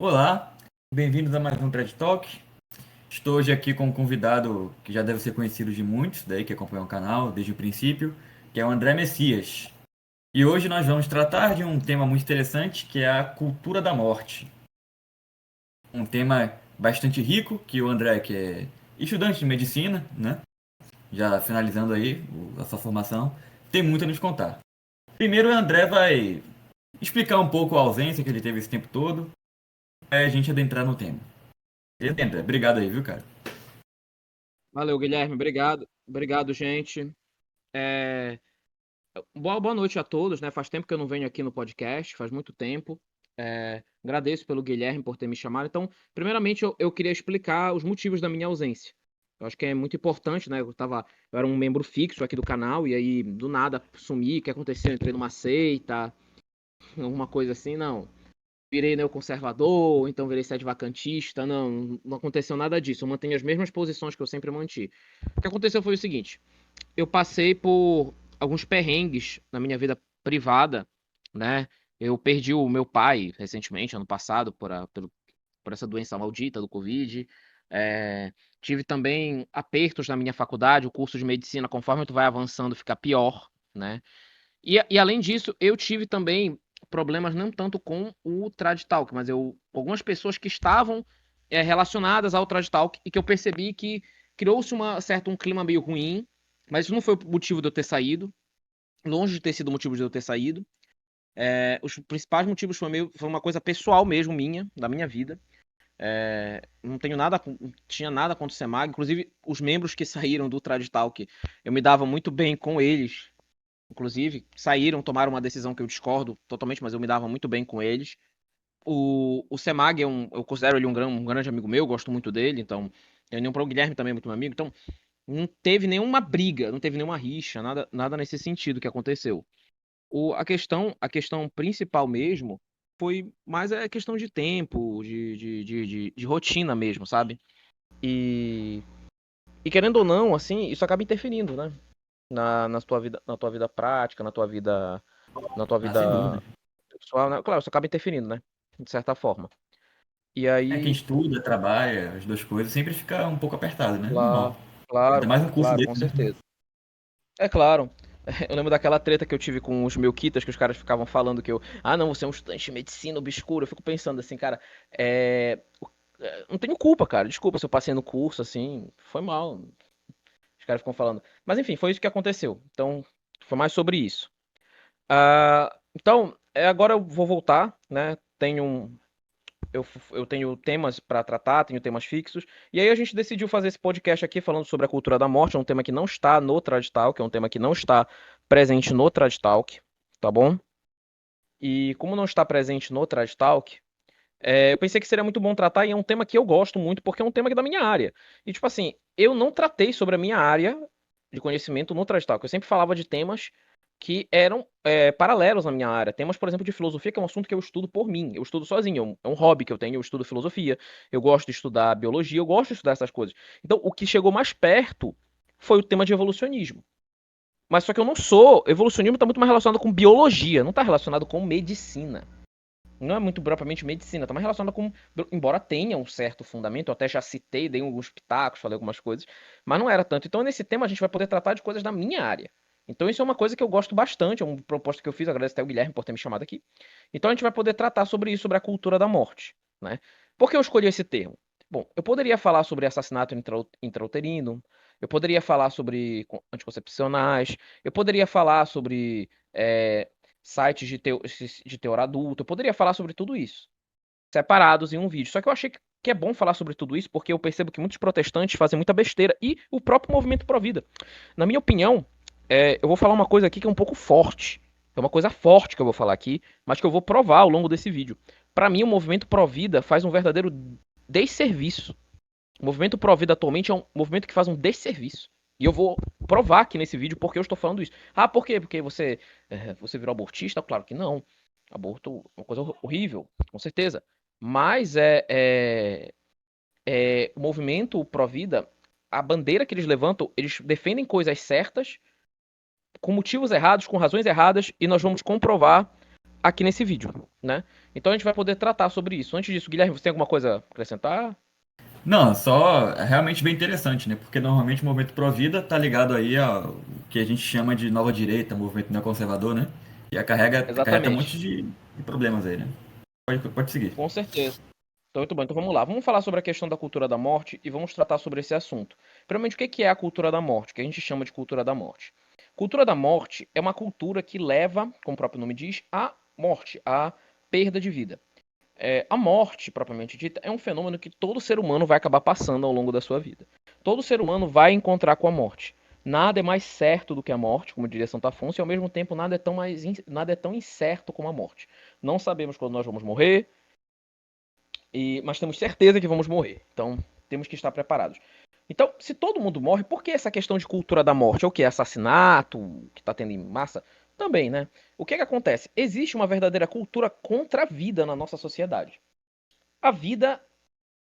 Olá, bem-vindos a mais um TED Talk. Estou hoje aqui com um convidado que já deve ser conhecido de muitos, daí que acompanham o canal desde o princípio, que é o André Messias. E hoje nós vamos tratar de um tema muito interessante, que é a cultura da morte. Um tema bastante rico, que o André, que é estudante de medicina, né, já finalizando aí a sua formação, tem muito a nos contar. Primeiro o André vai explicar um pouco a ausência que ele teve esse tempo todo, para a gente adentrar no tema. Beleza, André? Obrigado aí, viu, cara? Valeu, Guilherme. Obrigado. Obrigado, gente. É, boa noite a todos, né? Faz tempo que eu não venho aqui no podcast, faz muito tempo. Agradeço pelo Guilherme por ter me chamado. Então, primeiramente, eu queria explicar os motivos da minha ausência. Eu acho que é muito importante, né? Eu era um membro fixo aqui do canal, e aí, do nada, sumi. O que aconteceu? Entrei numa seita, alguma coisa assim, não. Virei neoconservador, então virei sedevacantista. Não, não aconteceu nada disso. Eu mantenho as mesmas posições que eu sempre mantive. O que aconteceu foi o seguinte: eu passei por alguns perrengues na minha vida privada, né? Eu perdi o meu pai recentemente, ano passado, por essa doença maldita do Covid. Tive também apertos na minha faculdade, o curso de medicina, conforme tu vai avançando, fica pior, né? E além disso, eu tive também problemas não tanto com o Trad Talk, mas algumas pessoas que estavam relacionadas ao Trad Talk e que eu percebi que criou-se um clima meio ruim, mas isso não foi o motivo de eu ter saído, longe de ter sido o motivo de eu ter saído. Os principais motivos foi uma coisa pessoal mesmo minha, da minha vida. Não tenho nada, não tinha nada contra o Semag, inclusive os membros que saíram do Trad Talk, eu me dava muito bem com eles. Inclusive, saíram, tomaram uma decisão que eu discordo totalmente, mas eu me dava muito bem com eles. O Semag eu considero ele um grande amigo meu, gosto muito dele, então. O Guilherme também é muito meu amigo, então não teve nenhuma briga, não teve nenhuma rixa, nada nesse sentido que aconteceu. A questão principal mesmo foi mais a questão de tempo, de rotina mesmo, sabe? E, e querendo ou não, assim, isso acaba interferindo, né? Na tua vida prática, na tua Ah, sem dúvida. vida pessoal, né? Claro, isso acaba interferindo, né? De certa forma. E Quem aí, estuda, trabalha, as duas coisas, sempre fica um pouco apertado, né? claro, Normal. Ainda claro, mais um curso claro, desse, com né? certeza. É claro. Eu lembro daquela treta que eu tive com os melquitas, que os caras ficavam falando que não, você é um estudante de medicina obscuro. Eu fico pensando assim, cara, não tenho culpa, cara. Desculpa se eu passei no curso, assim, foi mal. Os caras ficam falando. Mas enfim, foi isso que aconteceu. Então, foi mais sobre isso. Então, agora eu vou voltar, né? Eu tenho temas para tratar, tenho temas fixos. E aí a gente decidiu fazer esse podcast aqui falando sobre a cultura da morte. É um tema que não está no Trad Talk, é um tema que não está presente no Trad Talk, tá bom? E como não está presente no Trad Talk, eu pensei que seria muito bom tratar, e é um tema que eu gosto muito, porque é um tema que é da minha área. E, tipo assim, eu não tratei sobre a minha área de conhecimento no Trash Talk. Eu sempre falava de temas que eram paralelos na minha área. Temas, por exemplo, de filosofia, que é um assunto que eu estudo por mim. Eu estudo sozinho, é um hobby que eu tenho, eu estudo filosofia, eu gosto de estudar biologia, eu gosto de estudar essas coisas. Então, o que chegou mais perto foi o tema de evolucionismo. Mas só que eu não sou. Evolucionismo está muito mais relacionado com biologia, não está relacionado com medicina. Não é muito propriamente medicina, tá mais relacionado com. Embora tenha um certo fundamento, eu até já citei, dei alguns pitacos, falei algumas coisas, mas não era tanto. Então, nesse tema, a gente vai poder tratar de coisas da minha área. Então, isso é uma coisa que eu gosto bastante, é uma proposta que eu fiz, agradeço até o Guilherme por ter me chamado aqui. Então, a gente vai poder tratar sobre isso, sobre a cultura da morte, né? Por que eu escolhi esse termo? Bom, eu poderia falar sobre assassinato intrauterino, eu poderia falar sobre anticoncepcionais, eu poderia falar sobre sites de teor adulto. Eu poderia falar sobre tudo isso, separados em um vídeo. Só que eu achei que é bom falar sobre tudo isso, porque eu percebo que muitos protestantes fazem muita besteira. E o próprio movimento Pro-Vida. Na minha opinião, eu vou falar uma coisa aqui que é um pouco forte. É uma coisa forte que eu vou falar aqui, mas que eu vou provar ao longo desse vídeo. Para mim, o movimento Pro-Vida faz um verdadeiro desserviço. O movimento Pro-Vida atualmente é um movimento que faz um desserviço. E eu vou provar aqui nesse vídeo porque eu estou falando isso. Ah, por quê? Porque você virou abortista? Claro que não. Aborto é uma coisa horrível, com certeza. Mas o movimento Pro-Vida, a bandeira que eles levantam, eles defendem coisas certas, com motivos errados, com razões erradas, e nós vamos comprovar aqui nesse vídeo, né? Então a gente vai poder tratar sobre isso. Antes disso, Guilherme, você tem alguma coisa a acrescentar? Não, só é realmente bem interessante, né? Porque normalmente o movimento pró-vida tá ligado aí ao que a gente chama de nova direita, movimento neoconservador, né? E acarreta um monte Exatamente. de problemas aí, né? Pode seguir. Com certeza. Então, muito bom. Então vamos lá. Vamos falar sobre a questão da cultura da morte e vamos tratar sobre esse assunto. Primeiramente, o que é a cultura da morte? O que a gente chama de cultura da morte? Cultura da morte é uma cultura que leva, como o próprio nome diz, à morte, à perda de vida. A morte, propriamente dita, é um fenômeno que todo ser humano vai acabar passando ao longo da sua vida. Todo ser humano vai encontrar com a morte. Nada é mais certo do que a morte, como diria Santo Afonso, e ao mesmo tempo nada é tão incerto como a morte. Não sabemos quando nós vamos morrer, mas temos certeza que vamos morrer. Então, temos que estar preparados. Então, se todo mundo morre, por que essa questão de cultura da morte? É o que? Assassinato, que está tendo em massa? Também, né? O que acontece? Existe uma verdadeira cultura contra a vida na nossa sociedade. A vida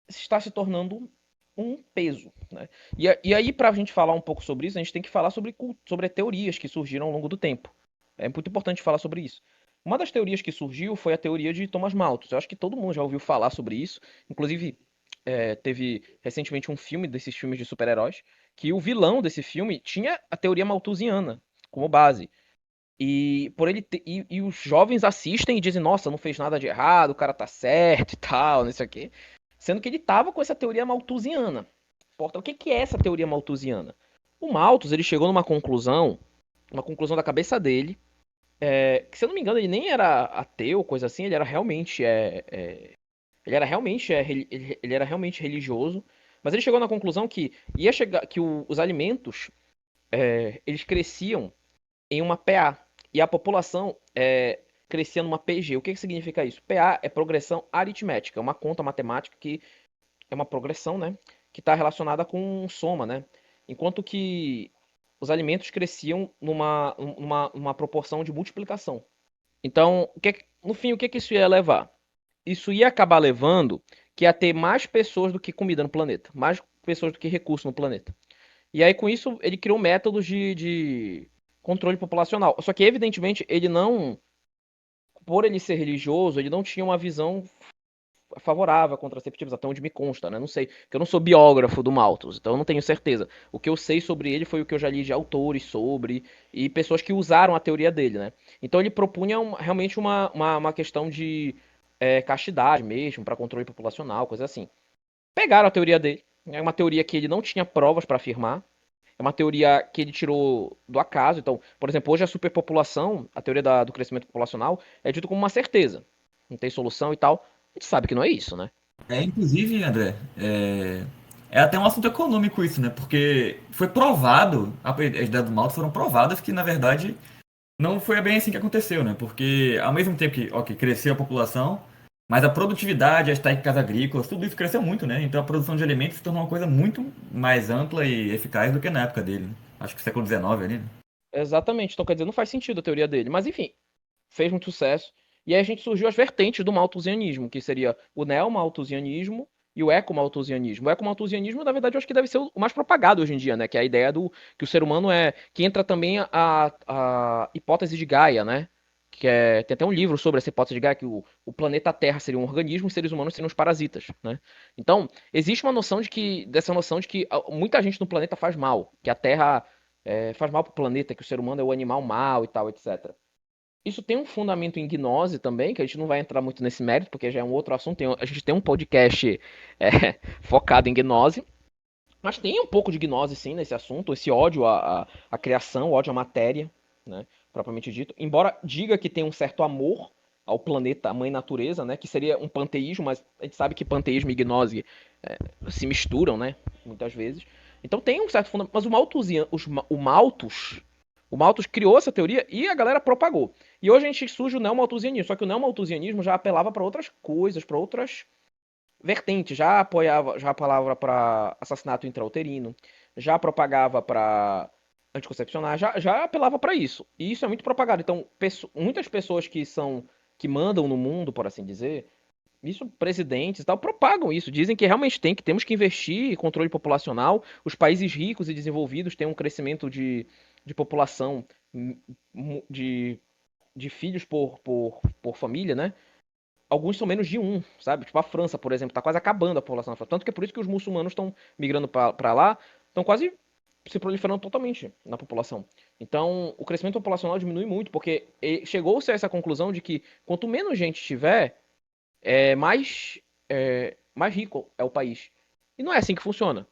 está se tornando um peso, né? E aí, para a gente falar um pouco sobre isso, a gente tem que falar sobre teorias que surgiram ao longo do tempo. É muito importante falar sobre isso. Uma das teorias que surgiu foi a teoria de Thomas Malthus. Eu acho que todo mundo já ouviu falar sobre isso. Inclusive, teve recentemente um filme desses filmes de super-heróis que o vilão desse filme tinha a teoria malthusiana como base. E os jovens assistem e dizem, nossa, não fez nada de errado, o cara tá certo e tal, não sei o quê. Sendo que ele tava com essa teoria malthusiana. O que é essa teoria malthusiana? O Malthus, ele chegou numa conclusão, uma conclusão da cabeça dele, que se eu não me engano ele nem era ateu, coisa assim, ele era realmente, ele era realmente religioso, mas ele chegou na conclusão que ia chegar, que os alimentos, eles cresciam em uma PA. E a população crescia numa PG. O que significa isso? PA é progressão aritmética, é uma conta matemática que é uma progressão, né? Que está relacionada com soma, né? Enquanto que os alimentos cresciam numa proporção de multiplicação. Então, no fim, o que isso ia levar? Isso ia acabar levando que ia ter mais pessoas do que comida no planeta, mais pessoas do que recurso no planeta. E aí, com isso, ele criou métodos de controle populacional. Só que, evidentemente, ele não. Por ele ser religioso, ele não tinha uma visão favorável a contraceptivos, até onde me consta, né? Não sei, porque eu não sou biógrafo do Malthus, então eu não tenho certeza. O que eu sei sobre ele foi o que eu já li de autores sobre e pessoas que usaram a teoria dele, né? Então ele propunha realmente uma questão de castidade mesmo, para controle populacional, coisa assim. Pegaram a teoria dele, é uma teoria que ele não tinha provas para afirmar, é uma teoria que ele tirou do acaso. Então, por exemplo, hoje a superpopulação, a teoria do crescimento populacional, é dito como uma certeza. Não tem solução e tal. A gente sabe que não é isso, né? Inclusive, André, é até um assunto econômico isso, né? Porque foi provado, as ideias do Malthus foram provadas que, na verdade, não foi bem assim que aconteceu, né? Porque ao mesmo tempo que, ok, cresceu a população, mas a produtividade, as técnicas agrícolas, tudo isso cresceu muito, né? Então a produção de alimentos se tornou uma coisa muito mais ampla e eficaz do que na época dele, né? Acho que século XIX ali, né? Exatamente. Então, quer dizer, não faz sentido a teoria dele. Mas, enfim, fez muito sucesso. E aí a gente surgiu as vertentes do malthusianismo, que seria o neomalthusianismo e o ecomalthusianismo. O ecomalthusianismo, na verdade, eu acho que deve ser o mais propagado hoje em dia, né? Que é a ideia do que o ser humano é... Que entra também a hipótese de Gaia, né? Tem até um livro sobre essa hipótese de Gaia, que o planeta Terra seria um organismo e os seres humanos seriam os parasitas, né? Então, existe uma noção dessa noção de que muita gente no planeta faz mal, que a Terra faz mal pro planeta, que o ser humano é o animal mau e tal, etc. Isso tem um fundamento em gnose também, que a gente não vai entrar muito nesse mérito, porque já é um outro assunto. A gente tem um podcast focado em gnose, mas tem um pouco de gnose sim nesse assunto, esse ódio à criação, ódio à matéria, né, propriamente dito. Embora diga que tem um certo amor ao planeta, à mãe natureza, né, que seria um panteísmo, mas a gente sabe que panteísmo e gnose se misturam, né, muitas vezes. Então tem um certo fundamento, mas o Malthus criou essa teoria e a galera propagou. E hoje a gente surge o neomalthusianismo, só que o neomalthusianismo já apelava para outras coisas, para outras vertentes, já apelava para assassinato intrauterino, já propagava para anticoncepcionais, já apelava para isso. E isso é muito propagado. Então, muitas pessoas que mandam no mundo, por assim dizer, isso presidentes e tal, propagam isso, dizem que realmente temos que investir em controle populacional. Os países ricos e desenvolvidos têm um crescimento de população de de filhos por família, né? Alguns são menos de um, sabe? Tipo a França, por exemplo, tá quase acabando a população da França. Tanto que é por isso que os muçulmanos estão migrando para lá, estão quase se proliferando totalmente na população. Então, o crescimento populacional diminui muito, porque chegou-se a essa conclusão de que quanto menos gente tiver, mais rico é o país. E não é assim que funciona.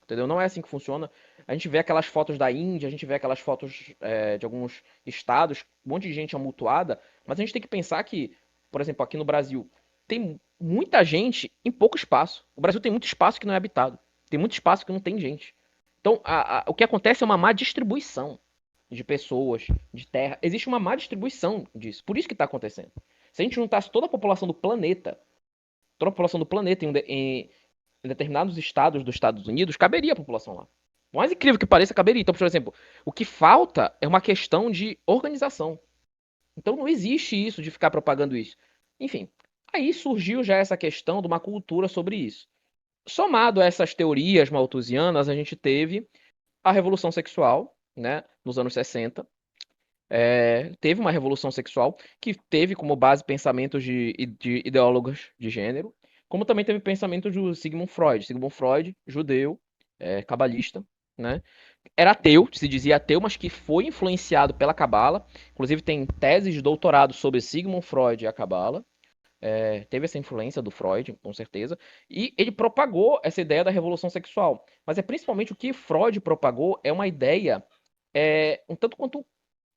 Entendeu? Não é assim que funciona. A gente vê aquelas fotos da Índia, a gente vê aquelas fotos de alguns estados, um monte de gente amontoada, mas a gente tem que pensar que, por exemplo, aqui no Brasil, tem muita gente em pouco espaço. O Brasil tem muito espaço que não é habitado. Tem muito espaço que não tem gente. Então, o que acontece é uma má distribuição de pessoas, de terra. Existe uma má distribuição disso. Por isso que está acontecendo. Se a gente juntasse toda a população do planeta em determinados estados dos Estados Unidos, caberia a população lá. Por mais incrível que pareça, caberia. Então, por exemplo, o que falta é uma questão de organização. Então não existe isso de ficar propagando isso. Enfim, aí surgiu já essa questão de uma cultura sobre isso. Somado a essas teorias malthusianas, a gente teve a Revolução Sexual, né, nos anos 60. Teve uma revolução sexual que teve como base pensamentos de ideólogos de gênero, como também teve pensamentos do Sigmund Freud. Sigmund Freud, judeu, cabalista, né? Era ateu, se dizia ateu, mas que foi influenciado pela Cabala. Inclusive tem teses de doutorado sobre Sigmund Freud e a Cabala. Teve essa influência do Freud, com certeza. E ele propagou essa ideia da revolução sexual. Mas é principalmente o que Freud propagou é uma ideia um tanto quanto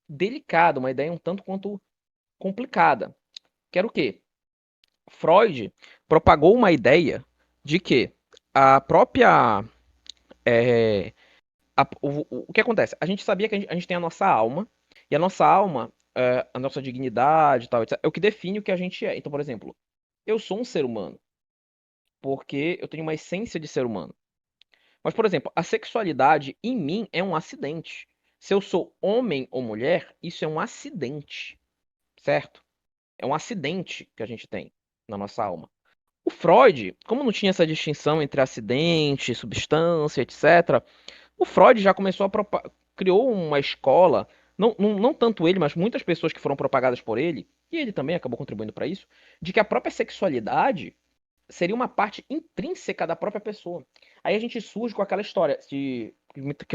delicada, uma ideia um tanto quanto complicada. Que era o quê? Freud propagou uma ideia de que a própria. é, o que acontece? A gente sabia que a gente tem a nossa alma, e a nossa alma, a nossa dignidade e tal, etc., é o que define o que a gente é. Então, por exemplo, eu sou um ser humano, porque eu tenho uma essência de ser humano. Mas, por exemplo, a sexualidade em mim é um acidente. Se eu sou homem ou mulher, isso é um acidente, certo? É um acidente que a gente tem na nossa alma. O Freud, como não tinha essa distinção entre acidente, substância, etc., o Freud já começou criou uma escola, não tanto ele, mas muitas pessoas que foram propagadas por ele, e ele também acabou contribuindo para isso, de que a própria sexualidade seria uma parte intrínseca da própria pessoa. Aí a gente surge com aquela história que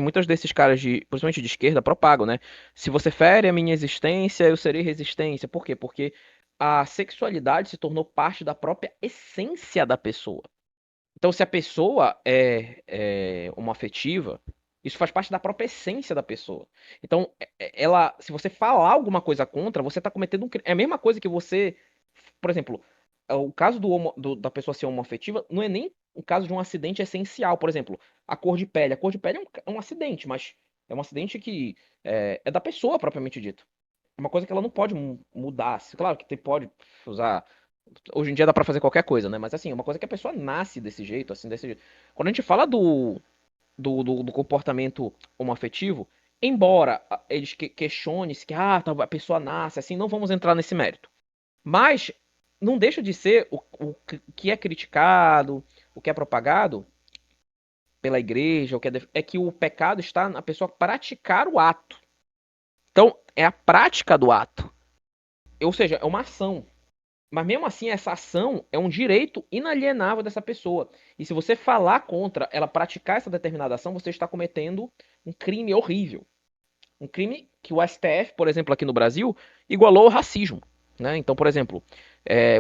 muitos desses caras, principalmente de esquerda, propagam, né? Se você fere a minha existência, eu serei resistência. Por quê? Porque a sexualidade se tornou parte da própria essência da pessoa. Então, se a pessoa é homoafetiva, isso faz parte da própria essência da pessoa. Então, se você falar alguma coisa contra, você está cometendo um crime. É a mesma coisa que você, por exemplo, o caso da pessoa ser homoafetiva não é nem o caso de um acidente essencial. Por exemplo, a cor de pele. A cor de pele é um acidente, mas é um acidente que é da pessoa propriamente dito. É uma coisa que ela não pode mudar. Claro que pode usar. Hoje em dia dá pra fazer qualquer coisa, né? Mas assim, é uma coisa que a pessoa nasce desse jeito, assim, desse jeito. Quando a gente fala do comportamento homoafetivo, embora eles questionem se que a pessoa nasce assim, não vamos entrar nesse mérito. Mas não deixa de ser o que é criticado, o que é propagado pela igreja, é que o pecado está na pessoa praticar o ato. Então, é a prática do ato. Ou seja, é uma ação. Mas mesmo assim, essa ação é um direito inalienável dessa pessoa. E se você falar contra ela praticar essa determinada ação, você está cometendo um crime horrível. Um crime que o STF, por exemplo, aqui no Brasil, igualou ao racismo. Né? Então, por exemplo,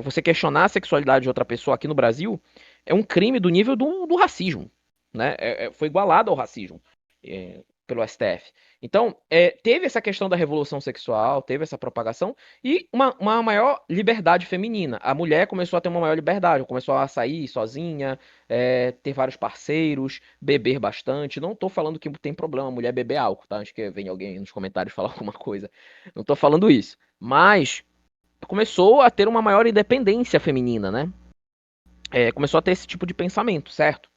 você questionar a sexualidade de outra pessoa aqui no Brasil é um crime do nível do racismo. Né? Foi igualado ao racismo pelo STF. Então, teve essa questão da revolução sexual, teve essa propagação e uma maior liberdade feminina. A mulher começou a ter uma maior liberdade, começou a sair sozinha, ter vários parceiros, beber bastante. Não tô falando que tem problema a mulher beber álcool, tá? Acho que vem alguém nos comentários falar alguma coisa. Não tô falando isso. Mas começou a ter uma maior independência feminina, né? Começou a ter esse tipo de pensamento, certo?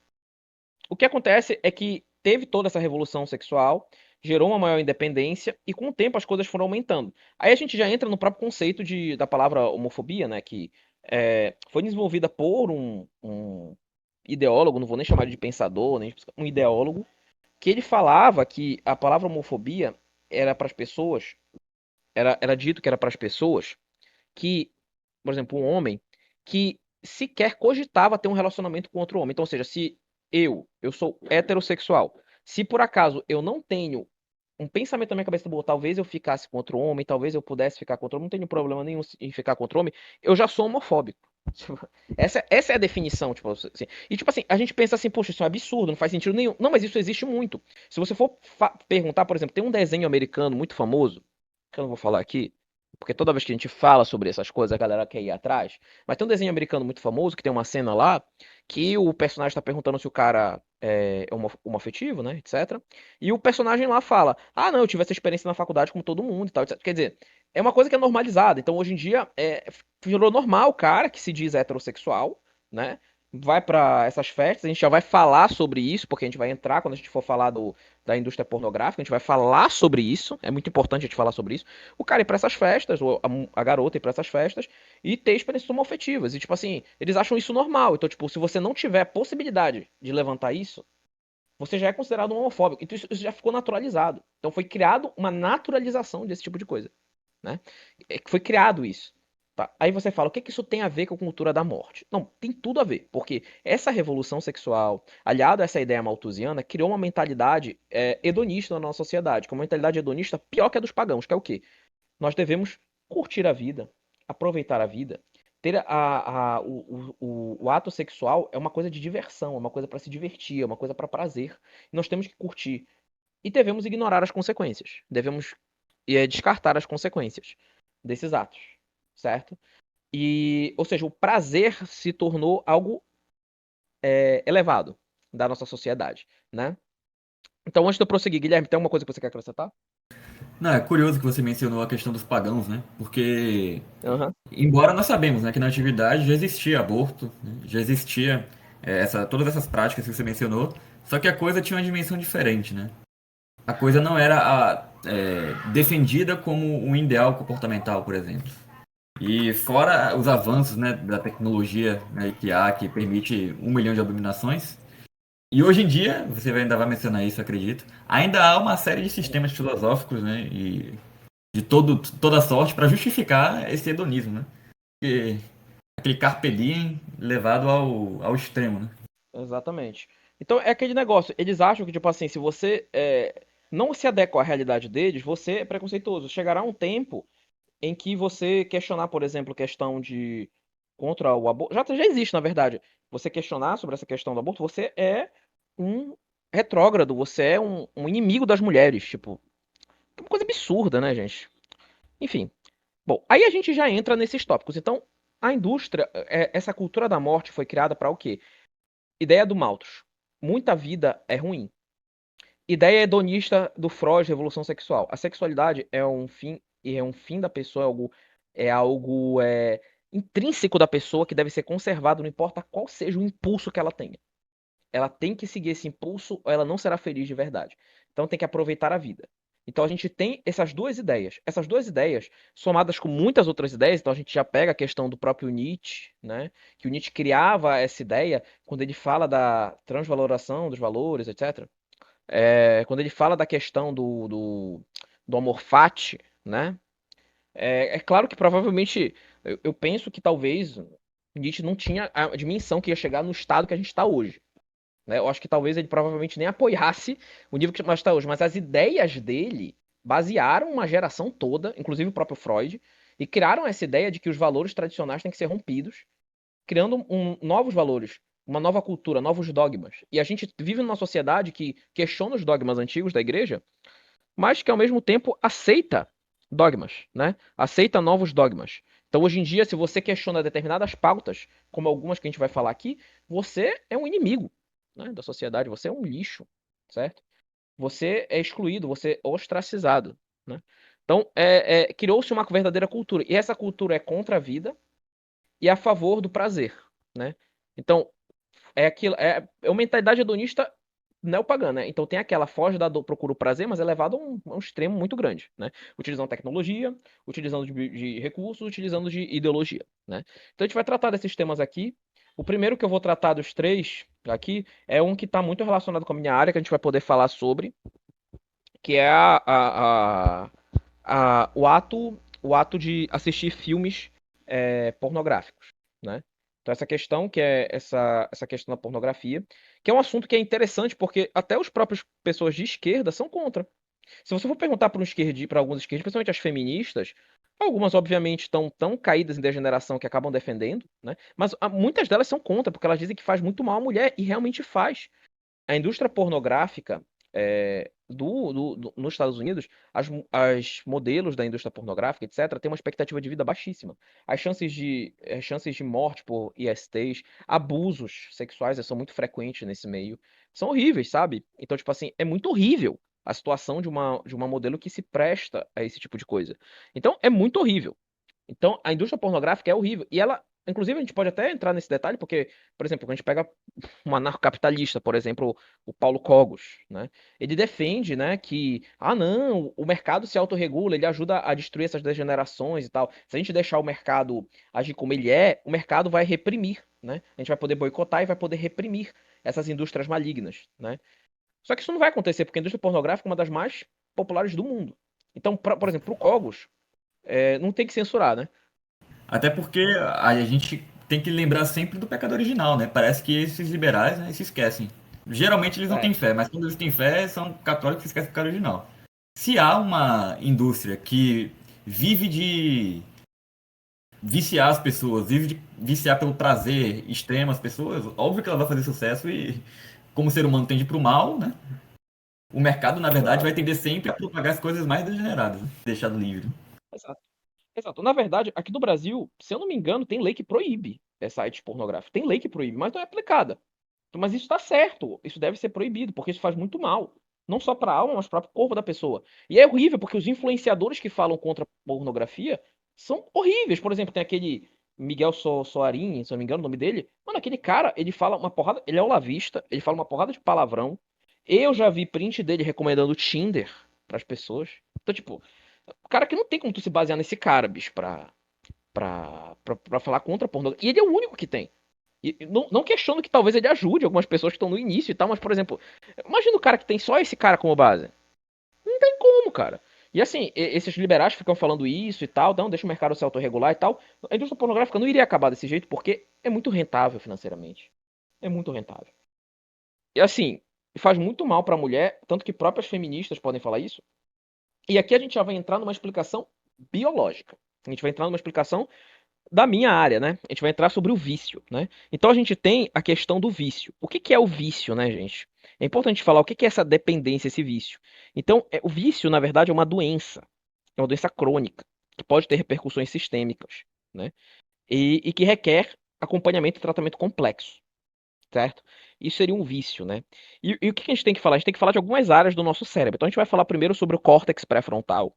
O que acontece é que teve toda essa revolução sexual, gerou uma maior independência e com o tempo as coisas foram aumentando. Aí a gente já entra no próprio conceito da palavra homofobia, né, que foi desenvolvida por um ideólogo, não vou nem chamar ele de pensador, nem um ideólogo, que ele falava que a palavra homofobia era para as pessoas era dito que era para as pessoas que, por exemplo, um homem que sequer cogitava ter um relacionamento com outro homem. Então, ou seja, se eu sou heterossexual, se por acaso eu não tenho um pensamento na minha cabeça, bom, talvez eu ficasse com outro homem, talvez eu pudesse ficar com outro homem, não tenho problema nenhum em ficar com outro homem, eu já sou homofóbico. Tipo, essa é a definição, tipo assim. E tipo assim, a gente pensa assim, poxa, isso é um absurdo, não faz sentido nenhum. Não, mas isso existe muito. Se você for perguntar, por exemplo, tem um desenho americano muito famoso, que eu não vou falar aqui, porque toda vez que a gente fala sobre essas coisas, a galera quer ir atrás. Mas tem um desenho americano muito famoso que tem uma cena lá que o personagem está perguntando se o cara é homoafetivo, né, etc. E o personagem lá fala: Ah, não, eu tive essa experiência na faculdade como todo mundo e tal, etc. Quer dizer, é uma coisa que é normalizada. Então, hoje em dia, virou normal o cara que se diz heterossexual, né? Vai pra essas festas, a gente já vai falar sobre isso, porque a gente vai entrar quando a gente for falar da indústria pornográfica, a gente vai falar sobre isso, é muito importante a gente falar sobre isso. O cara ir pra essas festas, ou a garota ir pra essas festas, e ter experiências homoafetivas. E, tipo assim, eles acham isso normal. Então, tipo, se você não tiver possibilidade de levantar isso, você já é considerado um homofóbico. Então, isso já ficou naturalizado. Então, foi criado uma naturalização desse tipo de coisa, né? Foi criado isso. Tá? Aí você fala, o que isso tem a ver com a cultura da morte? Não, tem tudo a ver, porque essa revolução sexual, aliado a essa ideia malthusiana, criou uma mentalidade hedonista na nossa sociedade, que é uma mentalidade hedonista pior que a dos pagãos, que é o quê? Nós devemos curtir a vida, aproveitar a vida, ter o ato sexual é uma coisa de diversão, é uma coisa para se divertir, é uma coisa para prazer. Nós temos que curtir e devemos ignorar as consequências. Devemos descartar as consequências desses atos, certo? E, ou seja, o prazer se tornou algo elevado da nossa sociedade, né? Então, antes de eu prosseguir, Guilherme, tem alguma coisa que você quer acrescentar? Não, é curioso que você mencionou a questão dos pagãos, né? Porque, Aham. embora nós sabemos, né, que na antiguidade já existia aborto, né, já existia todas essas práticas que você mencionou, só que a coisa tinha uma dimensão diferente, né? A coisa não era defendida como um ideal comportamental, por exemplo. E fora os avanços, né, da tecnologia, né, que permite 1 milhão de abominações, e hoje em dia, você ainda vai mencionar isso, acredito, ainda há uma série de sistemas filosóficos, né, e de toda sorte para justificar esse hedonismo, né? E aquele carpe diem levado ao extremo, né? Exatamente. Então é aquele negócio, eles acham que, tipo assim, se você não se adequa à realidade deles, você é preconceituoso. Chegará um tempo em que você questionar, por exemplo, questão de contra o aborto. Já existe, na verdade. Você questionar sobre essa questão do aborto, você é um retrógrado, você é um inimigo das mulheres. Tipo, é uma coisa absurda, né, gente? Enfim. Bom, aí a gente já entra nesses tópicos. Então, a indústria, essa cultura da morte foi criada para o quê? Ideia do Malthus. Muita vida é ruim. Ideia hedonista do Freud, revolução sexual. A sexualidade é um fim e é um fim da pessoa, é algo intrínseco da pessoa que deve ser conservado, não importa qual seja o impulso que ela tenha. Ela tem que seguir esse impulso ou ela não será feliz de verdade. Então tem que aproveitar a vida. Então a gente tem essas duas ideias. Essas duas ideias, somadas com muitas outras ideias, então a gente já pega a questão do próprio Nietzsche, né? Que o Nietzsche criava essa ideia quando ele fala da transvaloração dos valores, etc. Quando ele fala da questão do amor fati, né? É claro que provavelmente eu penso que talvez Nietzsche não tinha a dimensão que ia chegar no estado que a gente está hoje, né? Eu acho que talvez ele provavelmente nem apoiasse o nível que nós está hoje, mas as ideias dele basearam uma geração toda, inclusive o próprio Freud, e criaram essa ideia de que os valores tradicionais têm que ser rompidos, criando novos valores, uma nova cultura, novos dogmas. E a gente vive numa sociedade que questiona os dogmas antigos da igreja, mas que ao mesmo tempo aceita dogmas, né? Aceita novos dogmas. Então, hoje em dia, se você questiona determinadas pautas, como algumas que a gente vai falar aqui, você é um inimigo, né, da sociedade, você é um lixo, certo? Você é excluído, você é ostracizado, né? Então, criou-se uma verdadeira cultura. E essa cultura é contra a vida e a favor do prazer, né? Então, é uma mentalidade hedonista neopagã, né? Então tem aquela foge da dor, procura o prazer, mas é levado a um extremo muito grande, né? Utilizando tecnologia, utilizando de recursos, utilizando de ideologia, né? Então a gente vai tratar desses temas aqui. O primeiro que eu vou tratar dos três aqui é um que está muito relacionado com a minha área, que a gente vai poder falar sobre, que é o ato de assistir filmes pornográficos, né? Então essa questão que é essa questão da pornografia, que é um assunto que é interessante porque até os próprios pessoas de esquerda são contra. Se você for perguntar para para alguns esquerdistas, principalmente as feministas, algumas obviamente estão tão caídas em degeneração que acabam defendendo, né? Mas muitas delas são contra porque elas dizem que faz muito mal à mulher e realmente faz. A indústria pornográfica nos Estados Unidos, as modelos da indústria pornográfica, etc., têm uma expectativa de vida baixíssima. As chances de morte por ISTs, abusos sexuais são muito frequentes nesse meio. São horríveis, sabe? Então, tipo assim, é muito horrível a situação de uma modelo que se presta a esse tipo de coisa. Então, é muito horrível. Então, a indústria pornográfica é horrível. E ela, inclusive, a gente pode até entrar nesse detalhe, porque, por exemplo, quando a gente pega um anarcocapitalista, por exemplo, o Paulo Cogos, né? Ele defende, né, que, não, o mercado se autorregula, ele ajuda a destruir essas degenerações e tal. Se a gente deixar o mercado agir como ele é, o mercado vai reprimir, né? A gente vai poder boicotar e vai poder reprimir essas indústrias malignas, né? Só que isso não vai acontecer, porque a indústria pornográfica é uma das mais populares do mundo. Então, por exemplo, o Cogos, não tem que censurar, né? Até porque a gente tem que lembrar sempre do pecado original, né? Parece que esses liberais, né, se esquecem. Geralmente eles não têm É. fé, mas quando eles têm fé, são católicos que esquecem do pecado original. Se há uma indústria que vive de viciar as pessoas, vive de viciar pelo prazer extremo as pessoas, óbvio que ela vai fazer sucesso e, como o ser humano tende para o mal, né? O mercado, na verdade, vai Exato, tender sempre a propagar as coisas mais degeneradas, né? Deixado livre. exato, exato. Na verdade, aqui no Brasil, se eu não me engano, tem lei que proíbe sites pornográficos. Tem lei que proíbe, mas não é aplicada. Mas isso está certo. Isso deve ser proibido, porque isso faz muito mal. Não só para a alma, mas para o corpo da pessoa. E é horrível, porque os influenciadores que falam contra a pornografia são horríveis. Por exemplo, tem aquele Miguel Soarin, se eu não me engano o nome dele. Mano, aquele cara, ele fala uma porrada. Ele é olavista, ele fala uma porrada de palavrão. Eu já vi print dele recomendando Tinder para as pessoas. Então, tipo, o cara que não tem como tu se basear nesse cara, bicho, pra falar contra a pornografia. E ele é o único que tem. E não questiono que talvez ele ajude algumas pessoas que estão no início e tal, mas, por exemplo, imagina o cara que tem só esse cara como base. Não tem como, cara. E assim, esses liberais ficam falando isso e tal, não, deixa o mercado se autorregular e tal. A indústria pornográfica não iria acabar desse jeito porque é muito rentável financeiramente. É muito rentável. E assim, faz muito mal pra mulher, tanto que próprias feministas podem falar isso. E aqui a gente já vai entrar numa explicação biológica. A gente vai entrar numa explicação da minha área, né? A gente vai entrar sobre o vício, né? Então a gente tem a questão do vício. O que que é o vício, né, gente? É importante falar o que que é essa dependência, esse vício. Então, o vício, na verdade, é uma doença crônica, que pode ter repercussões sistêmicas, né? E que requer acompanhamento e tratamento complexo, certo? Isso seria um vício, né? E o que que a gente tem que falar? A gente tem que falar de algumas áreas do nosso cérebro. Então a gente vai falar primeiro sobre o córtex pré-frontal.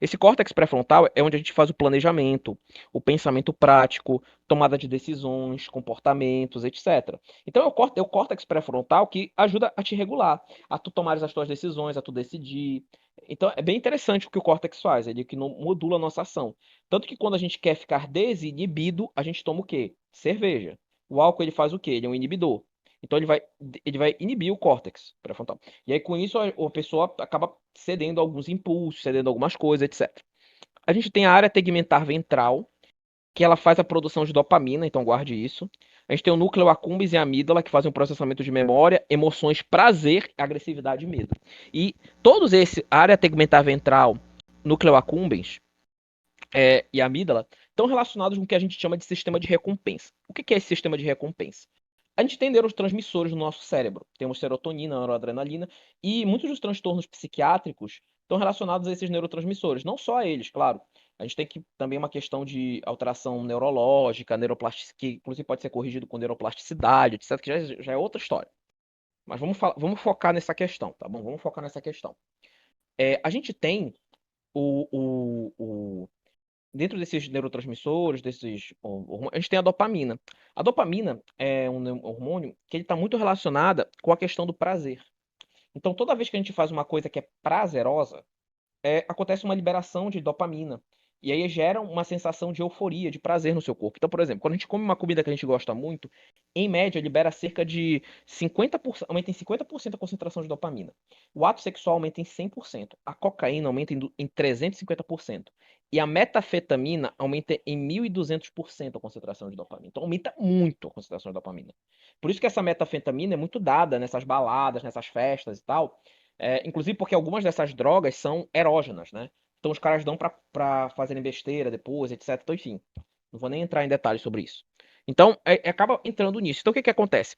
Esse córtex pré-frontal é onde a gente faz o planejamento, o pensamento prático, tomada de decisões, comportamentos, etc. Então é o córtex pré-frontal que ajuda a te regular, a tu tomares as tuas decisões, a tu decidir. Então é bem interessante o que o córtex faz, ele que modula a nossa ação. Tanto que quando a gente quer ficar desinibido, a gente toma o quê? Cerveja. O álcool ele faz o quê? Ele é um inibidor. Então ele vai inibir o córtex pré-frontal. E aí, com isso, a pessoa acaba cedendo alguns impulsos, cedendo algumas coisas, etc. A gente tem a área tegmentar ventral, que ela faz a produção de dopamina, então guarde isso. A gente tem o núcleo accumbens e a amígdala, que fazem o processamento de memória, emoções, prazer, agressividade e medo. E todos esses, a área tegmentar ventral, núcleo accumbens e a amígdala, estão relacionados com o que a gente chama de sistema de recompensa. O que é esse sistema de recompensa? A gente tem neurotransmissores no nosso cérebro. Temos serotonina, noradrenalina, e muitos dos transtornos psiquiátricos estão relacionados a esses neurotransmissores. Não só a eles, claro. A gente tem também uma questão de alteração neurológica, que inclusive pode ser corrigido com neuroplasticidade, etc., que já é outra história. Mas vamos focar nessa questão, tá bom? Vamos focar nessa questão. A gente tem o, o, dentro desses neurotransmissores, a gente tem a dopamina. A dopamina é um hormônio que ele está muito relacionada com a questão do prazer. Então, toda vez que a gente faz uma coisa que é prazerosa, acontece uma liberação de dopamina. E aí gera uma sensação de euforia, de prazer no seu corpo. Então, por exemplo, quando a gente come uma comida que a gente gosta muito, em média libera cerca de 50%, aumenta em 50% a concentração de dopamina. O ato sexual aumenta em 100%. A cocaína aumenta em 350%. E a metafetamina aumenta em 1.200% a concentração de dopamina. Então aumenta muito a concentração de dopamina. Por isso que essa metafetamina é muito dada nessas baladas, nessas festas e tal. Inclusive porque algumas dessas drogas são erógenas, né? Então os caras dão pra fazerem besteira depois, etc. Então, enfim, não vou nem entrar em detalhes sobre isso. Então, acaba entrando nisso. Então, o que que acontece?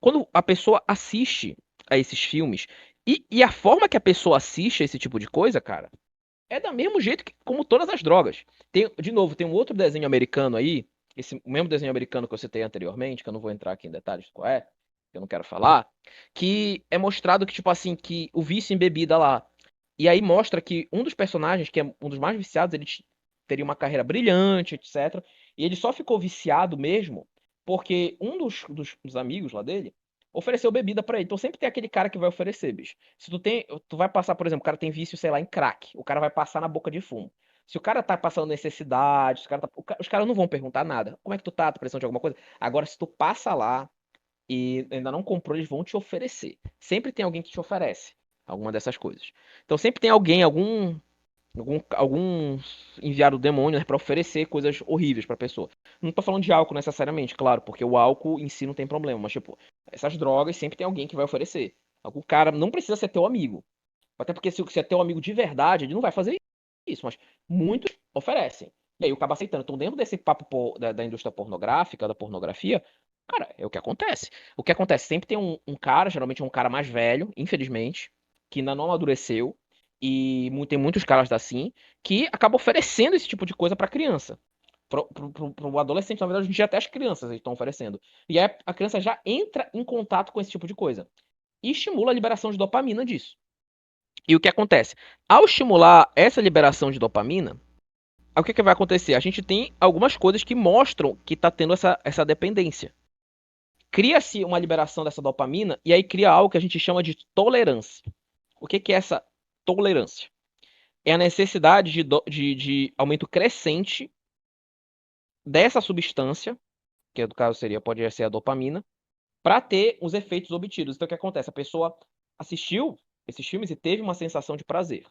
Quando a pessoa assiste a esses filmes, e a forma que a pessoa assiste a esse tipo de coisa, cara, é do mesmo jeito que como todas as drogas. De novo, tem um outro desenho americano aí, o mesmo desenho americano que eu citei anteriormente, que eu não vou entrar aqui em detalhes qual é, que eu não quero falar, que é mostrado que, tipo assim, que o vício em bebida lá. E aí mostra que um dos personagens, que é um dos mais viciados, ele teria uma carreira brilhante, etc. E ele só ficou viciado mesmo porque um dos amigos lá dele ofereceu bebida pra ele. Então sempre tem aquele cara que vai oferecer, bicho. Se tu vai passar, por exemplo, o cara tem vício, sei lá, em crack. O cara vai passar na boca de fumo. Se o cara tá passando necessidade, os caras não vão perguntar nada. Como é que tu tá? Tá precisando de alguma coisa? Agora, se tu passa lá e ainda não comprou, eles vão te oferecer. Sempre tem alguém que te oferece alguma dessas coisas. Então sempre tem alguém, algum enviado do demônio, né, para oferecer coisas horríveis pra pessoa. Não tô falando de álcool necessariamente, claro, porque o álcool em si não tem problema, mas tipo, essas drogas sempre tem alguém que vai oferecer. Algum cara não precisa ser teu amigo. Até porque se é teu amigo de verdade, ele não vai fazer isso, mas muitos oferecem. E aí o cara aceitando. Então, dentro desse papo da indústria pornográfica, da pornografia, cara, é o que acontece. O que acontece? Sempre tem um cara, geralmente é um cara mais velho, infelizmente, que ainda não amadureceu, e tem muitos caras assim, que acaba oferecendo esse tipo de coisa pra criança. Pro adolescente, na verdade, hoje em dia até as crianças estão oferecendo. E aí a criança já entra em contato com esse tipo de coisa. E estimula a liberação de dopamina disso. E o que acontece? Ao estimular essa liberação de dopamina, o que vai acontecer? A gente tem algumas coisas que mostram que está tendo essa dependência. Cria-se uma liberação dessa dopamina e aí cria algo que a gente chama de tolerância. O que é essa tolerância? É a necessidade de aumento crescente dessa substância, que no caso pode ser a dopamina, para ter os efeitos obtidos. Então o que acontece? A pessoa assistiu esses filmes e teve uma sensação de prazer.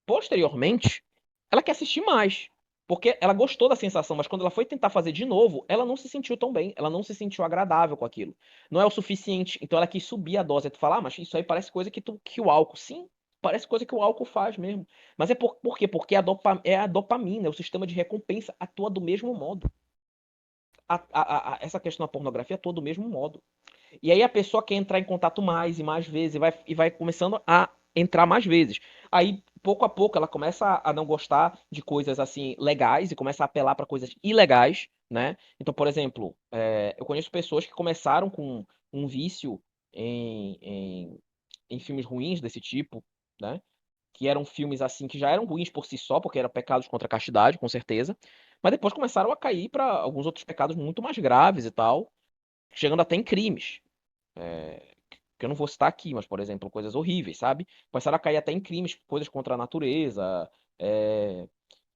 Posteriormente, ela quer assistir mais. Porque ela gostou da sensação, mas quando ela foi tentar fazer de novo, ela não se sentiu tão bem, ela não se sentiu agradável com aquilo. Não é o suficiente, então ela quis subir a dose. Aí tu fala, mas isso aí parece coisa que o álcool. Sim, parece coisa que o álcool faz mesmo. Mas por quê? Porque é a dopamina, é o sistema de recompensa atua do mesmo modo. Essa questão da pornografia atua do mesmo modo. E aí a pessoa quer entrar em contato mais e mais vezes e vai começando a entrar mais vezes. Aí, pouco a pouco, ela começa a não gostar de coisas assim legais e começa a apelar para coisas ilegais, né? Então, por exemplo, eu conheço pessoas que começaram com um vício em, em, em filmes ruins desse tipo, né? Que eram filmes assim que já eram ruins por si só, porque eram pecados contra a castidade, com certeza. Mas depois começaram a cair para alguns outros pecados muito mais graves e tal, chegando até em crimes. Que eu não vou citar aqui, mas, por exemplo, coisas horríveis, sabe? Começaram a cair até em crimes, coisas contra a natureza, é,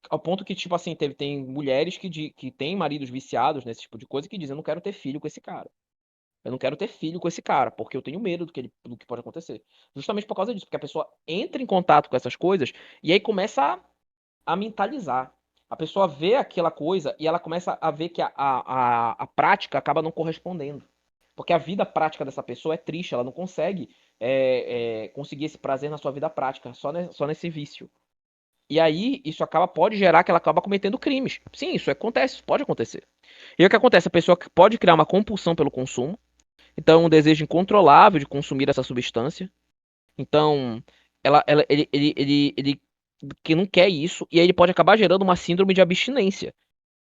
ao ponto que, tipo assim, tem mulheres que têm maridos viciados nesse tipo de coisa que dizem, eu não quero ter filho com esse cara. Eu não quero ter filho com esse cara, porque eu tenho medo do que pode acontecer. Justamente por causa disso, porque a pessoa entra em contato com essas coisas e aí começa a mentalizar. A pessoa vê aquela coisa e ela começa a ver que a prática acaba não correspondendo. Porque a vida prática dessa pessoa é triste, ela não consegue conseguir esse prazer na sua vida prática, só nesse vício. E aí, isso pode gerar que ela acaba cometendo crimes. Sim, isso acontece, pode acontecer. E aí o que acontece? A pessoa pode criar uma compulsão pelo consumo, então um desejo incontrolável de consumir essa substância. Então, ele que não quer isso, e aí ele pode acabar gerando uma síndrome de abstinência,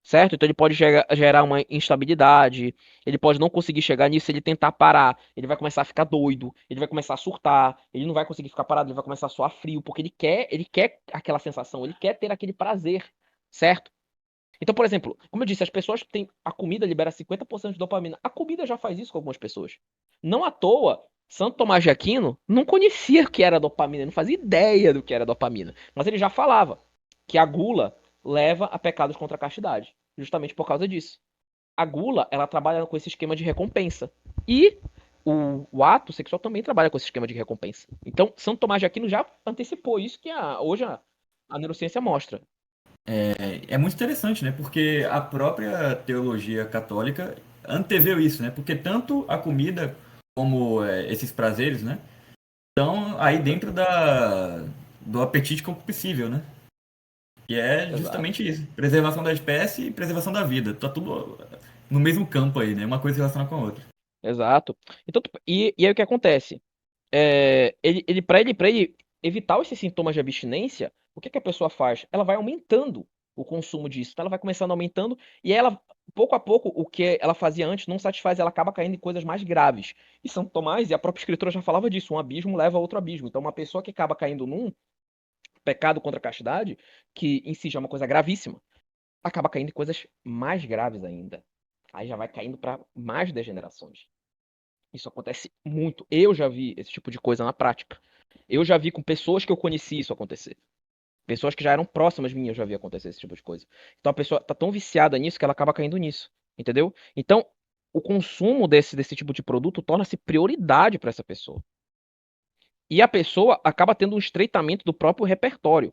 certo? Então ele pode gerar uma instabilidade, ele pode não conseguir chegar nisso, se ele tentar parar, ele vai começar a ficar doido, ele vai começar a surtar, ele não vai conseguir ficar parado, ele vai começar a suar frio, porque ele quer aquela sensação, ele quer ter aquele prazer, certo? Então, por exemplo, como eu disse, as pessoas têm. A comida libera 50% de dopamina. A comida já faz isso com algumas pessoas. Não à toa, Santo Tomás de Aquino não conhecia o que era dopamina, não fazia ideia do que era dopamina. Mas ele já falava que a gula leva a pecados contra a castidade, justamente por causa disso. A gula, ela trabalha com esse esquema de recompensa. E o ato sexual também trabalha com esse esquema de recompensa. Então, Santo Tomás de Aquino já antecipou isso que hoje a neurociência mostra. É muito interessante, né? Porque a própria teologia católica anteveu isso, né? Porque tanto a comida como esses prazeres, né? Estão aí dentro do apetite concupiscível, né? E é Exato. justamente isso. Preservação da espécie e preservação da vida. Tá tudo no mesmo campo aí, né? Uma coisa se relaciona com a outra. Exato. Então, e aí o que acontece? Para ele evitar esses sintomas de abstinência, o que a pessoa faz? Ela vai aumentando o consumo disso. Então ela vai começando aumentando e aí ela, pouco a pouco, o que ela fazia antes não satisfaz, ela acaba caindo em coisas mais graves. E São Tomás e a própria escritura já falava disso, um abismo leva a outro abismo. Então uma pessoa que acaba caindo num pecado contra a castidade, que em si já é uma coisa gravíssima, acaba caindo em coisas mais graves ainda. Aí já vai caindo para mais degenerações. Isso acontece muito. Eu já vi esse tipo de coisa na prática. Eu já vi com pessoas que eu conheci isso acontecer. Pessoas que já eram próximas minhas, eu já vi acontecer esse tipo de coisa. Então a pessoa tá tão viciada nisso que ela acaba caindo nisso. Entendeu? Então, o consumo desse tipo de produto torna-se prioridade para essa pessoa. E a pessoa acaba tendo um estreitamento do próprio repertório.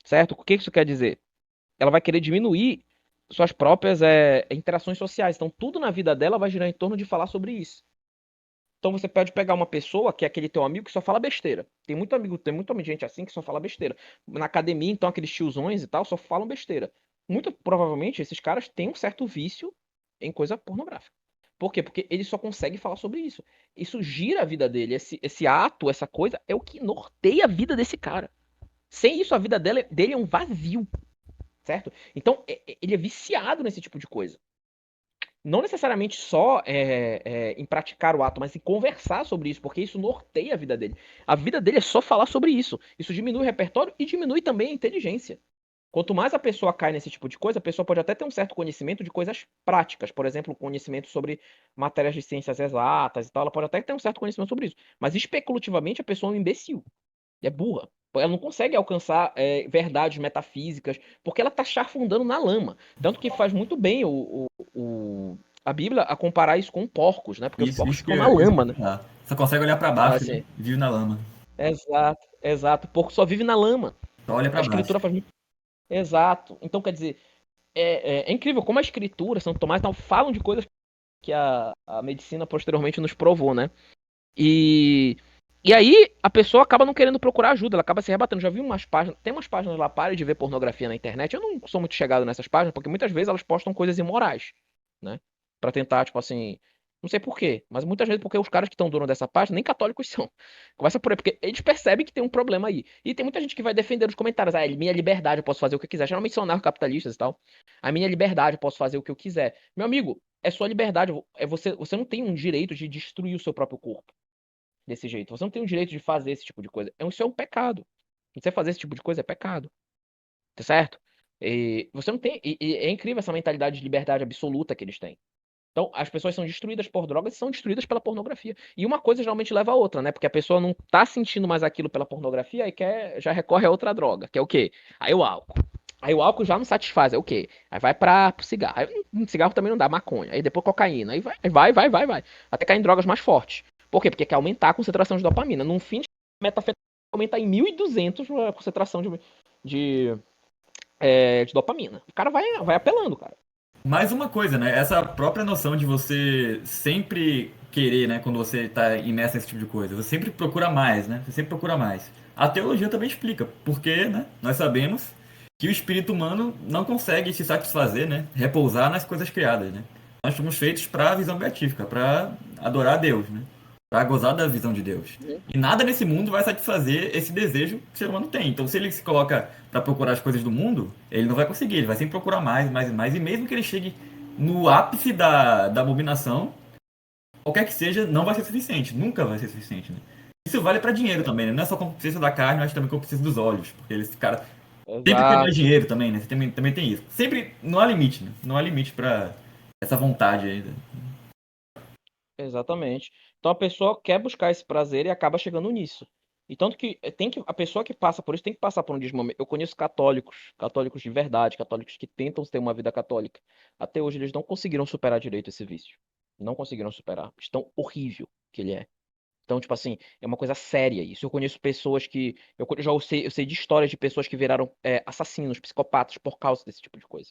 Certo? O que isso quer dizer? Ela vai querer diminuir suas próprias interações sociais. Então, tudo na vida dela vai girar em torno de falar sobre isso. Então você pode pegar uma pessoa que é aquele teu amigo que só fala besteira. Tem muito amigo, tem muita gente assim que só fala besteira. Na academia, então, aqueles tiozões e tal só falam besteira. Muito provavelmente esses caras têm um certo vício em coisa pornográfica. Por quê? Porque ele só consegue falar sobre isso. Isso gira a vida dele. Esse ato, essa coisa, é o que norteia a vida desse cara. Sem isso, a vida dele é um vazio, certo? Então, ele é viciado nesse tipo de coisa. Não necessariamente só em praticar o ato, mas em conversar sobre isso, porque isso norteia a vida dele. A vida dele é só falar sobre isso. Isso diminui o repertório e diminui também a inteligência. Quanto mais a pessoa cai nesse tipo de coisa, a pessoa pode até ter um certo conhecimento de coisas práticas, por exemplo, conhecimento sobre matérias de ciências exatas e tal, ela pode até ter um certo conhecimento sobre isso. Mas especulativamente a pessoa é um imbecil, é burra. Ela não consegue alcançar verdades metafísicas, porque ela está chafundando na lama. Tanto que faz muito bem a Bíblia a comparar isso com porcos, né? Porque os porcos Isso ficam na lama, né? falar. Só consegue olhar pra baixo, né? Assim, E vive na lama. exato, exato. O porco só vive na lama. Só olha A pra baixo. escritura faz muito. Exato. Então, quer dizer, é incrível como a escritura, São Tomás e tal, falam de coisas que a medicina posteriormente nos provou, né? E, e aí a pessoa acaba não querendo procurar ajuda, ela acaba se rebatendo. Já vi umas páginas, tem umas páginas lá, pare de ver pornografia na internet. Eu não sou muito chegado nessas páginas, porque muitas vezes elas postam coisas imorais, né? Pra tentar, tipo assim, não sei por quê, mas muitas vezes porque os caras que estão donos dessa página nem católicos são. Começa por aí, porque eles percebem que tem um problema aí. E tem muita gente que vai defender nos comentários, minha liberdade, eu posso fazer o que eu quiser. Geralmente são anarcocapitalistas e tal. A minha liberdade, eu posso fazer o que eu quiser. Meu amigo, é sua liberdade. Você não tem um direito de destruir o seu próprio corpo desse jeito. Você não tem o direito de fazer esse tipo de coisa. Isso é um pecado. Você fazer esse tipo de coisa é pecado. Tá certo? E você não tem. E é incrível essa mentalidade de liberdade absoluta que eles têm. Então, as pessoas são destruídas por drogas e são destruídas pela pornografia. E uma coisa geralmente leva a outra, né? Porque a pessoa não tá sentindo mais aquilo pela pornografia e já recorre a outra droga, que é o quê? Aí o álcool. Aí o álcool já não satisfaz, é o quê? Aí vai pro cigarro. Aí, cigarro também não dá, maconha. Aí depois cocaína. Aí vai. Até cair em drogas mais fortes. Por quê? Porque quer aumentar a concentração de dopamina. Num fim de metafetamina aumentar em 1.200 a concentração de, de dopamina. O cara vai apelando, cara. Mais uma coisa, né? Essa própria noção de você sempre querer, né? Quando você está imerso nesse tipo de coisa, você sempre procura mais, né? Você sempre procura mais. A teologia também explica, porque, né? Nós sabemos que o espírito humano não consegue se satisfazer, né? Repousar nas coisas criadas, né? Nós fomos feitos para a visão beatífica, para adorar a Deus, né? Para gozar da visão de Deus. E nada nesse mundo vai satisfazer esse desejo que o ser humano tem. Então, se ele se coloca para procurar as coisas do mundo, ele não vai conseguir. Ele vai sempre procurar mais, mais e mais. E mesmo que ele chegue no ápice da abominação, qualquer que seja, não vai ser suficiente. Nunca vai ser suficiente, né? Isso vale para dinheiro também, né? Não é só como precisa da carne, mas também como precisa dos olhos. Porque esse cara sempre quer mais Exato. dinheiro também, né? Você também tem isso. Sempre não há limite, né? Não há limite para essa vontade aí. Exatamente. Então a pessoa quer buscar esse prazer e acaba chegando nisso. E tanto que a pessoa que passa por isso tem que passar por um desmame. Eu conheço católicos de verdade, católicos que tentam ter uma vida católica. Até hoje eles não conseguiram superar direito esse vício. Não conseguiram superar. Tão horrível que ele é. Então, tipo assim, é uma coisa séria isso. Eu conheço pessoas que. Eu sei de histórias de pessoas que viraram assassinos, psicopatas por causa desse tipo de coisa.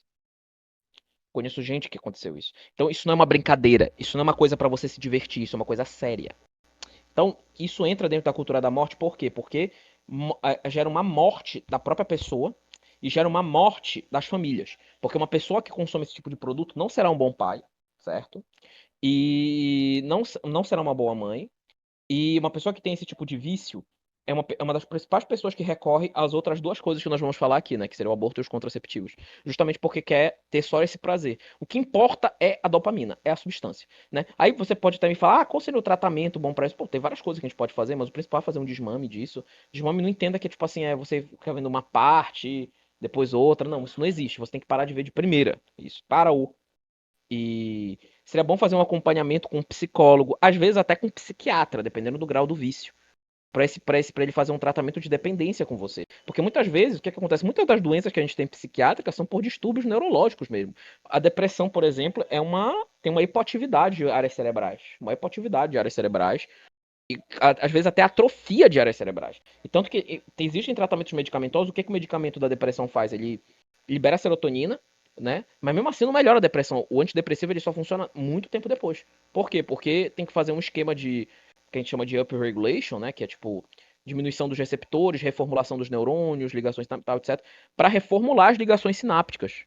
Conheço gente que aconteceu isso. Então, isso não é uma brincadeira. Isso não é uma coisa pra você se divertir. Isso é uma coisa séria. Então, isso entra dentro da cultura da morte, por quê? Porque gera uma morte da própria pessoa e gera uma morte das famílias. Porque uma pessoa que consome esse tipo de produto não será um bom pai, certo? E não será uma boa mãe. E uma pessoa que tem esse tipo de vício é uma das principais pessoas que recorre às outras duas coisas que nós vamos falar aqui, né? Que seria o aborto e os contraceptivos. Justamente porque quer ter só esse prazer. O que importa é a dopamina, é a substância, né? Aí você pode até me falar, qual seria o tratamento bom pra isso? Pô, tem várias coisas que a gente pode fazer, mas o principal é fazer um desmame disso. Desmame não entenda que, tipo assim, você fica vendo uma parte, depois outra. Não, isso não existe. Você tem que parar de ver de primeira. Isso, para o. E seria bom fazer um acompanhamento com um psicólogo, às vezes até com um psiquiatra, dependendo do grau do vício, para ele fazer um tratamento de dependência com você. Porque muitas vezes, o que acontece? Muitas das doenças que a gente tem psiquiátricas são por distúrbios neurológicos mesmo. A depressão, por exemplo, tem uma hipoatividade de áreas cerebrais. Uma hipoatividade de áreas cerebrais. E às vezes até atrofia de áreas cerebrais. E tanto que existem tratamentos medicamentosos, o que o medicamento da depressão faz? Ele libera serotonina, né? Mas mesmo assim não melhora a depressão. O antidepressivo ele só funciona muito tempo depois. Por quê? Porque tem que fazer um esquema de que a gente chama de upregulation, né? Que é tipo diminuição dos receptores, reformulação dos neurônios, ligações tal, etc, para reformular as ligações sinápticas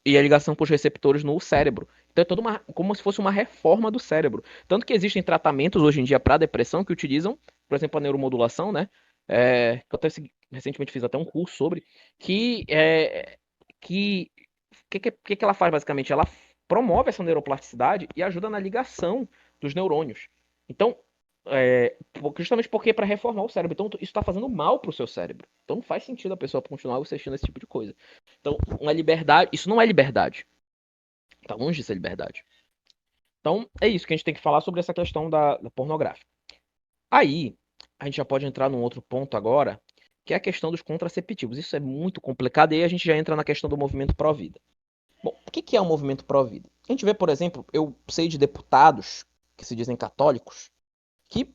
e a ligação com os receptores no cérebro. Então é toda como se fosse uma reforma do cérebro. Tanto que existem tratamentos hoje em dia para depressão que utilizam, por exemplo, a neuromodulação, né? Que eu até recentemente fiz até um curso sobre, que é que que ela faz basicamente? Ela promove essa neuroplasticidade e ajuda na ligação dos neurônios. Então, justamente porque é para reformar o cérebro. Então, isso está fazendo mal para o seu cérebro. Então, não faz sentido a pessoa continuar assistindo esse tipo de coisa. Então, uma liberdade. Isso não é liberdade. Tá longe de ser liberdade. Então, é isso que a gente tem que falar sobre essa questão da pornográfica. Aí, a gente já pode entrar num outro ponto agora, que é a questão dos contraceptivos. Isso é muito complicado e aí a gente já entra na questão do movimento pró-vida. Bom, o que é o movimento pró-vida? A gente vê, por exemplo, eu sei de deputados que se dizem católicos que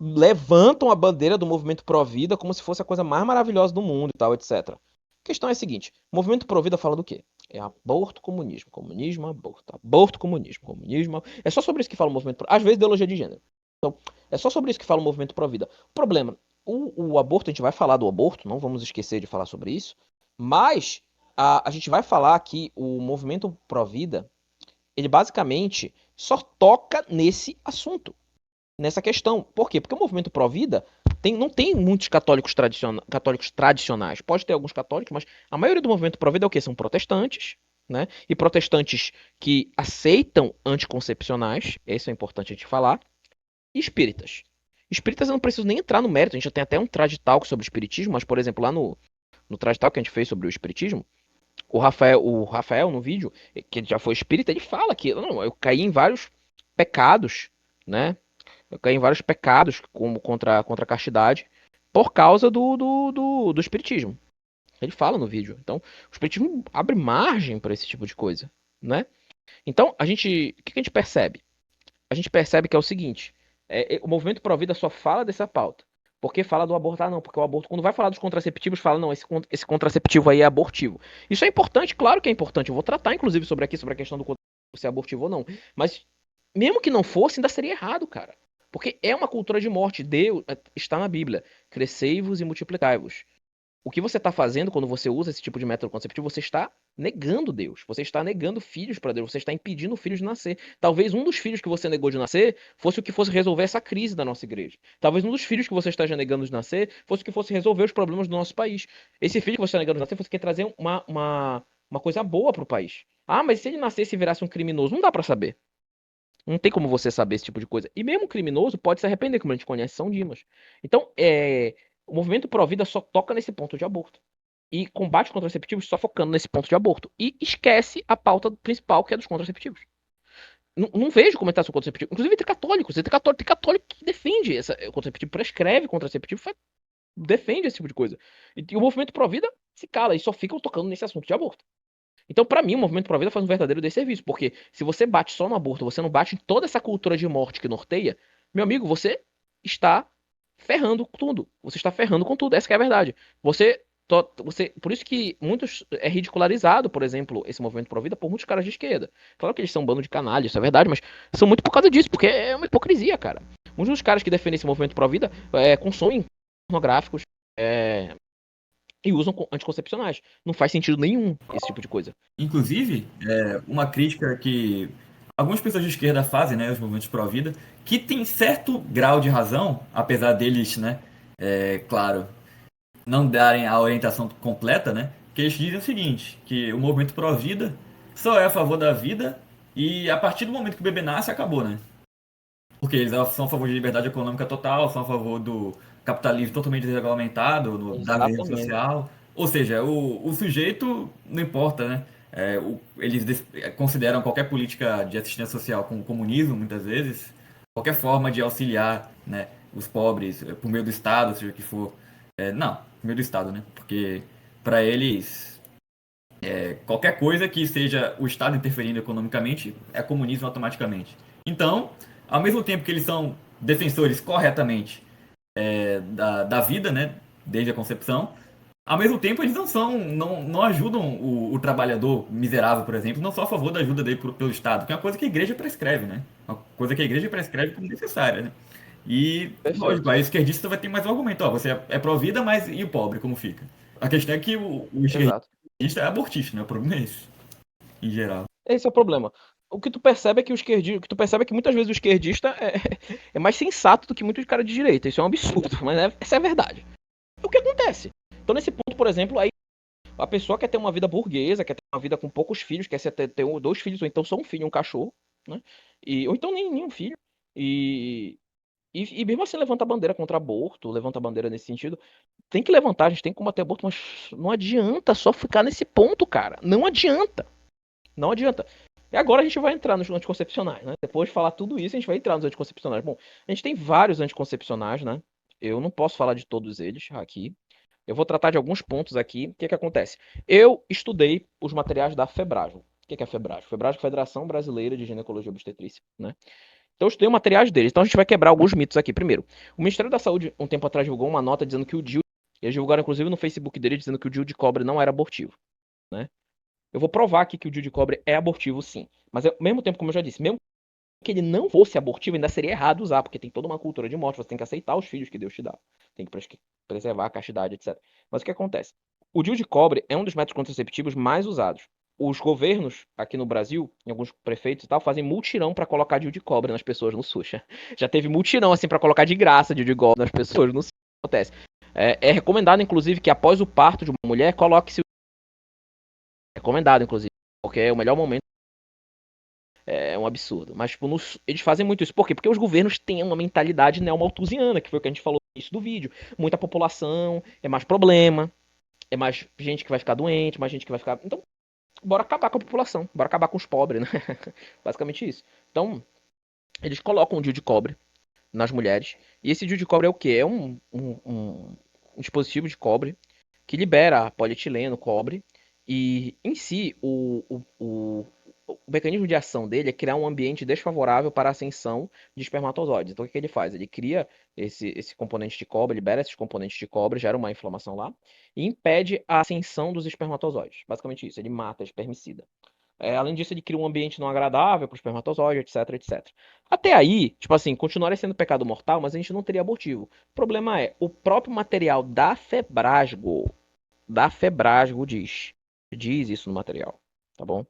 levantam a bandeira do movimento pró-vida como se fosse a coisa mais maravilhosa do mundo e tal, etc. A questão é a seguinte: o movimento pró-vida fala do quê? É aborto, comunismo, comunismo, aborto, aborto, comunismo, comunismo. É só sobre isso que fala o movimento pró-vida. Às vezes ideologia de gênero. Então, é só sobre isso que fala o movimento pró-vida. O problema, o aborto, a gente vai falar do aborto, não vamos esquecer de falar sobre isso, mas a gente vai falar que o movimento pró-vida, ele basicamente só toca nesse assunto, nessa questão. Por quê? Porque o movimento pró-vida não tem muitos católicos tradicionais. Pode ter alguns católicos, mas a maioria do movimento pró-vida é o quê? São protestantes, né? E protestantes que aceitam anticoncepcionais, isso é importante a gente falar, e espíritas. Espíritas eu não preciso nem entrar no mérito, a gente já tem até um trad talk sobre espiritismo, mas, por exemplo, lá no trad talk que a gente fez sobre o espiritismo, o Rafael no vídeo, que ele já foi espírita, ele fala que não, eu caí em vários pecados, né? Eu caí em vários pecados como contra a castidade por causa do espiritismo. Ele fala no vídeo. Então, o espiritismo abre margem para esse tipo de coisa, né? Então, o que a gente percebe? A gente percebe que é o seguinte: o movimento pró-vida só fala dessa pauta. Porque fala do aborto, não, porque o aborto, quando vai falar dos contraceptivos, fala, não, esse contraceptivo aí é abortivo. Isso é importante, claro que é importante. Eu vou tratar, inclusive, sobre a questão do contraceptivo ser abortivo ou não. Mas, mesmo que não fosse, ainda seria errado, cara. Porque é uma cultura de morte. Deus está na Bíblia. Crescei-vos e multiplicai-vos. O que você está fazendo quando você usa esse tipo de método contraceptivo, você está negando Deus. Você está negando filhos para Deus. Você está impedindo filhos de nascer. Talvez um dos filhos que você negou de nascer fosse o que fosse resolver essa crise da nossa igreja. Talvez um dos filhos que você está já negando de nascer fosse o que fosse resolver os problemas do nosso país. Esse filho que você está negando de nascer fosse o que trazer uma coisa boa para o país. Ah, mas se ele nascesse e virasse um criminoso, não dá para saber. Não tem como você saber esse tipo de coisa. E mesmo um criminoso pode se arrepender, como a gente conhece São Dimas. Então, o movimento pró-vida só toca nesse ponto de aborto. E combate contraceptivos só focando nesse ponto de aborto. E esquece a pauta principal, que é dos contraceptivos. Não vejo comentação contraceptiva. Inclusive entre católicos. Tem católico que defende o contraceptivo, prescreve contraceptivo, defende esse tipo de coisa. E o movimento pró-vida se cala e só ficam tocando nesse assunto de aborto. Então, pra mim, o movimento pró-vida faz um verdadeiro desserviço, porque se você bate só no aborto, você não bate em toda essa cultura de morte que norteia, meu amigo, você está ferrando com tudo. Você está ferrando com tudo, essa que é a verdade. Por isso que muitos é ridicularizado, por exemplo, esse movimento pró-vida por muitos caras de esquerda. Claro que eles são um bando de canalha, isso é verdade, mas são muito por causa disso, porque é uma hipocrisia, cara. Muitos dos caras que defendem esse movimento pró-vida consomem pornográficos, e usam anticoncepcionais. Não faz sentido nenhum esse tipo de coisa. Inclusive, uma crítica que algumas pessoas de esquerda fazem, né, os movimentos pró-vida, que tem certo grau de razão, apesar deles, né, claro, não darem a orientação completa, né, que eles dizem o seguinte, que o movimento pró-vida só é a favor da vida e a partir do momento que o bebê nasce, acabou, né? Porque eles são a favor de liberdade econômica total, são a favor do capitalismo totalmente desregulamentado, da rede Exatamente. social. Ou seja, o sujeito não importa, né? Eles consideram qualquer política de assistência social como comunismo, muitas vezes, qualquer forma de auxiliar, né, os pobres por meio do Estado, seja o que for. Não, por meio do Estado, né? Porque para eles qualquer coisa que seja o Estado interferindo economicamente é comunismo automaticamente. Então, ao mesmo tempo que eles são defensores corretamente da vida, né, desde a concepção, ao mesmo tempo eles não ajudam o trabalhador miserável, por exemplo, não só a favor da ajuda dele pelo Estado, que é uma coisa que a igreja prescreve, né? Uma coisa que a igreja prescreve como necessária, né? E, lógico, Perfeito. a esquerdista vai ter mais um argumento, ó, você é pró-vida, mas e o pobre, como fica? A questão é que o esquerdista Exato. é abortista, né? O problema é esse, em geral. Esse é o problema. O que tu percebe é que o que tu percebe é que muitas vezes o esquerdista é mais sensato do que muitos caras de direita. Isso é um absurdo, mas essa é a verdade. É o que acontece. Então, nesse ponto, por exemplo, aí a pessoa quer ter uma vida burguesa, quer ter uma vida com poucos filhos, quer ter dois filhos, ou então só um filho e um cachorro, né? Ou então nenhum filho. E, e mesmo assim levanta a bandeira contra aborto, levanta a bandeira nesse sentido. Tem que levantar, a gente tem que combater aborto, mas não adianta só ficar nesse ponto, cara. Não adianta. Não adianta. E agora a gente vai entrar nos anticoncepcionais, né? Depois de falar tudo isso, a gente vai entrar nos anticoncepcionais. Bom, a gente tem vários anticoncepcionais, né? Eu não posso falar de todos eles aqui. Eu vou tratar de alguns pontos aqui. O que que acontece? Eu estudei os materiais da Febrajo. O que que é a Febrajo? Febrajo é a Federação Brasileira de Ginecologia e Obstetrícia, né? Então eu estudei os materiais deles. Então a gente vai quebrar alguns mitos aqui. Primeiro, o Ministério da Saúde, um tempo atrás, divulgou uma nota dizendo que o DIU, eles divulgaram inclusive no Facebook dele, dizendo que o DIU de cobre não era abortivo, né? Eu vou provar aqui que o DIU de cobre é abortivo, sim. Mas ao mesmo tempo, como eu já disse, mesmo que ele não fosse abortivo, ainda seria errado usar, porque tem toda uma cultura de morte, você tem que aceitar os filhos que Deus te dá. Tem que preservar a castidade, etc. Mas o que acontece? O DIU de cobre é um dos métodos contraceptivos mais usados. Os governos aqui no Brasil, em alguns prefeitos e tal, fazem mutirão para colocar DIU de cobre nas pessoas no SUS. Já teve mutirão assim para colocar de graça DIU de cobre nas pessoas no SUS. Acontece. É recomendado, inclusive, que após o parto de uma mulher, coloque-se. Recomendado, inclusive, porque é o melhor momento. É um absurdo. Mas, tipo, eles fazem muito isso. Por quê? Porque os governos têm uma mentalidade neomalthusiana, que foi o que a gente falou no início do vídeo. Muita população, é mais problema, é mais gente que vai ficar doente, mais gente que vai ficar. Então, bora acabar com a população, bora acabar com os pobres, né? Basicamente isso. Então, eles colocam o DIU de cobre nas mulheres. E esse DIU de cobre é o quê? É um dispositivo de cobre que libera polietileno, cobre. E em si, o mecanismo de ação dele é criar um ambiente desfavorável para a ascensão de espermatozoides. Então, o que ele faz? Ele cria esse componente de cobre, libera esses componentes de cobre, gera uma inflamação lá, e impede a ascensão dos espermatozoides. Basicamente isso, ele mata, é espermicida. Além disso, ele cria um ambiente não agradável para o espermatozoide, etc, etc. Até aí, tipo assim, continuaria sendo pecado mortal, mas a gente não teria abortivo. O problema é, o próprio material da Febrasgo diz isso no material, tá bom?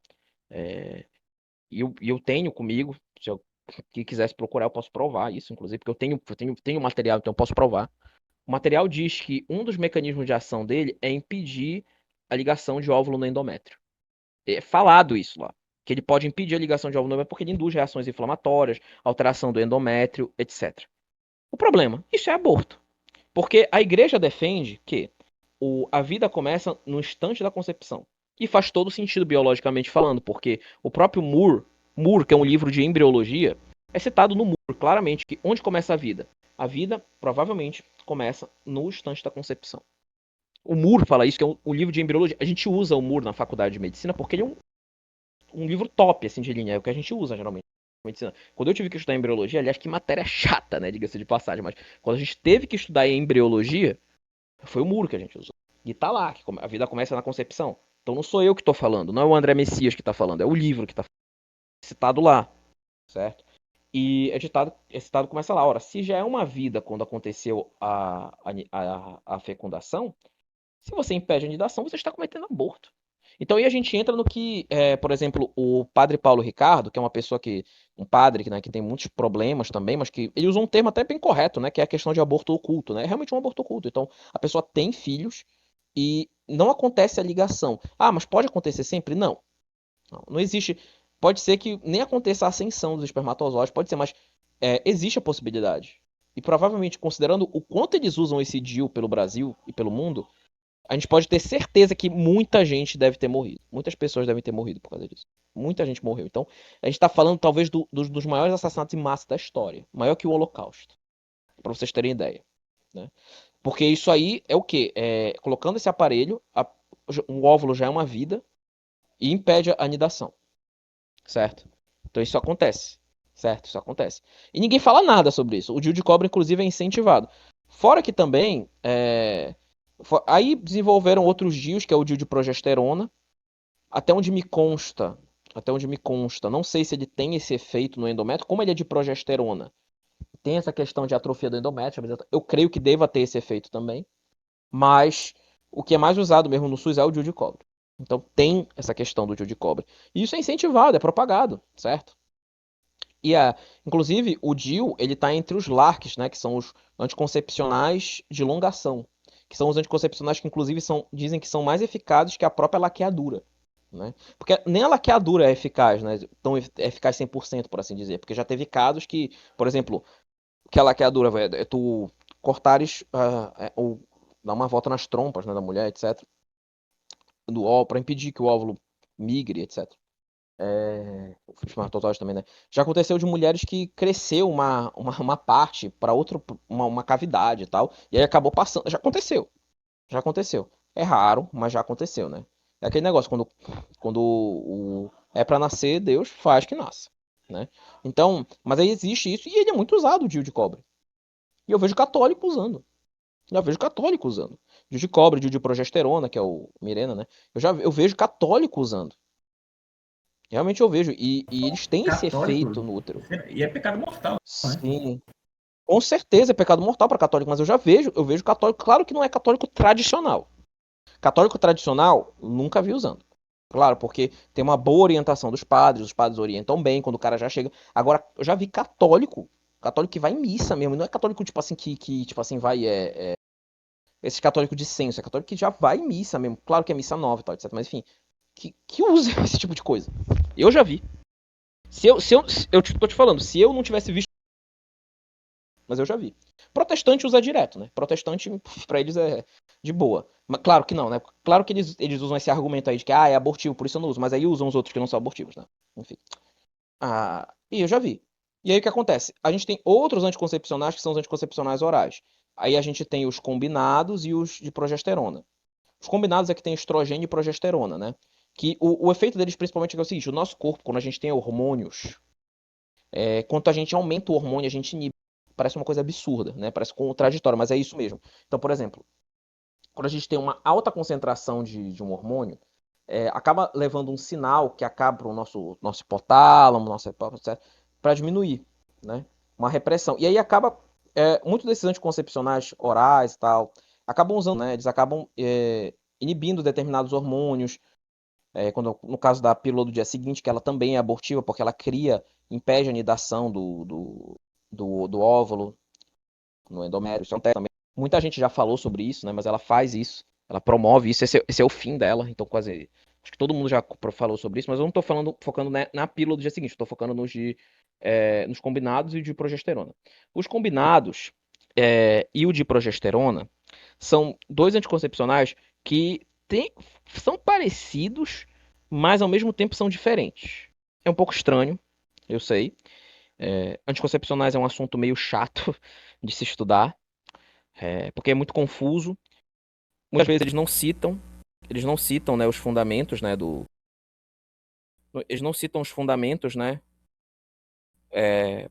É, e eu tenho comigo, se eu que quisesse procurar, eu posso provar isso, inclusive, porque eu tenho material, então eu posso provar. O material diz que um dos mecanismos de ação dele é impedir a ligação de óvulo no endométrio. É falado isso lá. Que ele pode impedir a ligação de óvulo no endométrio porque ele induz reações inflamatórias, alteração do endométrio, etc. O problema, isso é aborto. Porque a igreja defende que a vida começa no instante da concepção. E faz todo sentido biologicamente falando, porque o próprio Moore, Moore, que é um livro de embriologia, é citado no Moore claramente que onde começa a vida? A vida provavelmente começa no instante da concepção. O Moore fala isso, que é um livro de embriologia. A gente usa o Moore na faculdade de medicina porque ele é um livro top, assim, de linha. É o que a gente usa, geralmente, na medicina. Quando eu tive que estudar embriologia, aliás, que matéria chata, né, diga-se de passagem, mas quando a gente teve que estudar embriologia, foi o Moore que a gente usou. E tá lá, que a vida começa na concepção. Então não sou eu que tô falando, não é o André Messias que tá falando, é o livro que tá citado lá, certo? E é citado começa lá. Ora, se já é uma vida quando aconteceu a fecundação, se você impede a anidação, você está cometendo aborto. Então aí a gente entra no que, por exemplo, o padre Paulo Ricardo, que é uma pessoa que, um padre que, né, que tem muitos problemas também, mas que ele usa um termo até bem correto, né, que é a questão de aborto oculto, né? É realmente um aborto oculto. Então a pessoa tem filhos e não acontece a ligação. Ah, mas pode acontecer sempre? Não. Não existe. Pode ser que nem aconteça a ascensão dos espermatozoides, pode ser, mas existe a possibilidade. E provavelmente, considerando o quanto eles usam esse DIU pelo Brasil e pelo mundo, a gente pode ter certeza que muita gente deve ter morrido. Muitas pessoas devem ter morrido por causa disso. Muita gente morreu. Então, a gente está falando talvez dos maiores assassinatos em massa da história. Maior que o Holocausto. Para vocês terem ideia. Né? Porque isso aí é o quê? Colocando esse aparelho, o óvulo já é uma vida e impede a anidação. Certo? Então isso acontece. Certo? Isso acontece. E ninguém fala nada sobre isso. O DIU de cobre, inclusive, é incentivado. Fora que também. Aí desenvolveram outros DIUs, que é o DIU de progesterona. Até onde me consta. Até onde me consta. Não sei se ele tem esse efeito no endométrio. Como ele é de progesterona, tem essa questão de atrofia do endométrio. Eu creio que deva ter esse efeito também. Mas o que é mais usado mesmo no SUS é o DIU de cobre. Então tem essa questão do DIU de cobre. E isso é incentivado, é propagado, certo? E inclusive o DIU, ele tá entre os LARCs, né, que são os anticoncepcionais de longa ação, que são os anticoncepcionais que inclusive dizem que são mais eficazes que a própria laqueadura, né? Porque nem a laqueadura é eficaz, né? Tão eficaz 100%, por assim dizer, porque já teve casos que, por exemplo, que a laqueadura é tu cortares ou dar uma volta nas trompas, né, da mulher, etc, do óvulo, para impedir que o óvulo migre, etc. O espermatozoide também, né? Já aconteceu de mulheres que cresceu uma parte para outra, uma cavidade e tal, e aí acabou passando. Já aconteceu. Já aconteceu. É raro, mas já aconteceu, né? É aquele negócio, quando é para nascer, Deus faz que nasça, né? Então, mas aí existe isso, e ele é muito usado, o DIU de cobre. E eu vejo católico usando. Já vejo católico usando. DIU de cobre, DIU de progesterona, que é o Mirena, né? Eu vejo católico usando. Realmente eu vejo. E eles têm esse Católico. efeito no útero. E é pecado mortal, né? Sim. Com certeza é pecado mortal para católico, mas eu vejo católico, claro que não é católico tradicional. Católico tradicional, nunca vi usando. Claro, porque tem uma boa orientação dos padres, os padres orientam bem quando o cara já chega. Agora, eu já vi católico que vai em missa mesmo, não é católico tipo assim que tipo assim vai esse católico de senso, é católico que já vai em missa mesmo. Claro que é missa nova e tal, etc, mas enfim, que usa esse tipo de coisa. Eu já vi. Se eu tô te falando, se eu não tivesse visto, mas eu já vi. Protestante usa direto, né? Protestante, pra eles é de boa. Mas claro que não, né? Claro que eles usam esse argumento aí de que é abortivo, por isso eu não uso. Mas aí usam os outros que não são abortivos, né? Enfim. E eu já vi. E aí o que acontece? A gente tem outros anticoncepcionais que são os anticoncepcionais orais. Aí a gente tem os combinados e os de progesterona. Os combinados é que tem estrogênio e progesterona, né? Que o efeito deles principalmente é o seguinte: o nosso corpo, quando a gente tem hormônios, quanto a gente aumenta o hormônio, a gente inibe. Parece uma coisa absurda, né? Parece contraditório, mas é isso mesmo. Então, por exemplo, quando a gente tem uma alta concentração de um hormônio, acaba levando um sinal que acaba para o nosso hipotálamo, nosso para diminuir, né? Uma repressão. E aí acaba, muitos desses anticoncepcionais orais e tal, acabam usando, né? Eles acabam inibindo determinados hormônios, no caso da pílula do dia seguinte, que ela também é abortiva, porque ela impede a anidação do óvulo no endométrio. Isso acontece também. Muita gente já falou sobre isso, né? Mas ela faz isso, ela promove isso, esse é o fim dela. Então, quase. Acho que todo mundo já falou sobre isso, mas eu não estou focando na pílula do dia seguinte, estou focando nos combinados e de progesterona. Os combinados e o de progesterona são dois anticoncepcionais que são parecidos, mas ao mesmo tempo são diferentes. É um pouco estranho, eu sei. Anticoncepcionais é um assunto meio chato de se estudar, porque é muito confuso. Muitas vezes eles não citam, né, os fundamentos, né, eles não citam os fundamentos, né,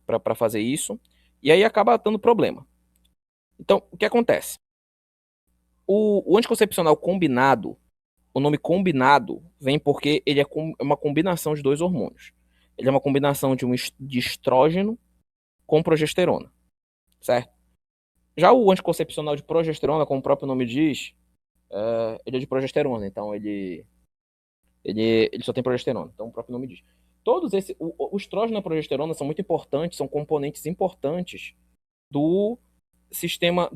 para fazer isso, e aí acaba dando problema. Então, o que acontece? O anticoncepcional combinado, o nome combinado vem porque ele é uma combinação de dois hormônios. Ele é uma combinação de estrógeno com progesterona, certo? Já o anticoncepcional de progesterona, como o próprio nome diz, ele é de progesterona, então ele só tem progesterona, então o próprio nome diz. Todos esses, o estrógeno e a progesterona são muito importantes, são componentes importantes do sistema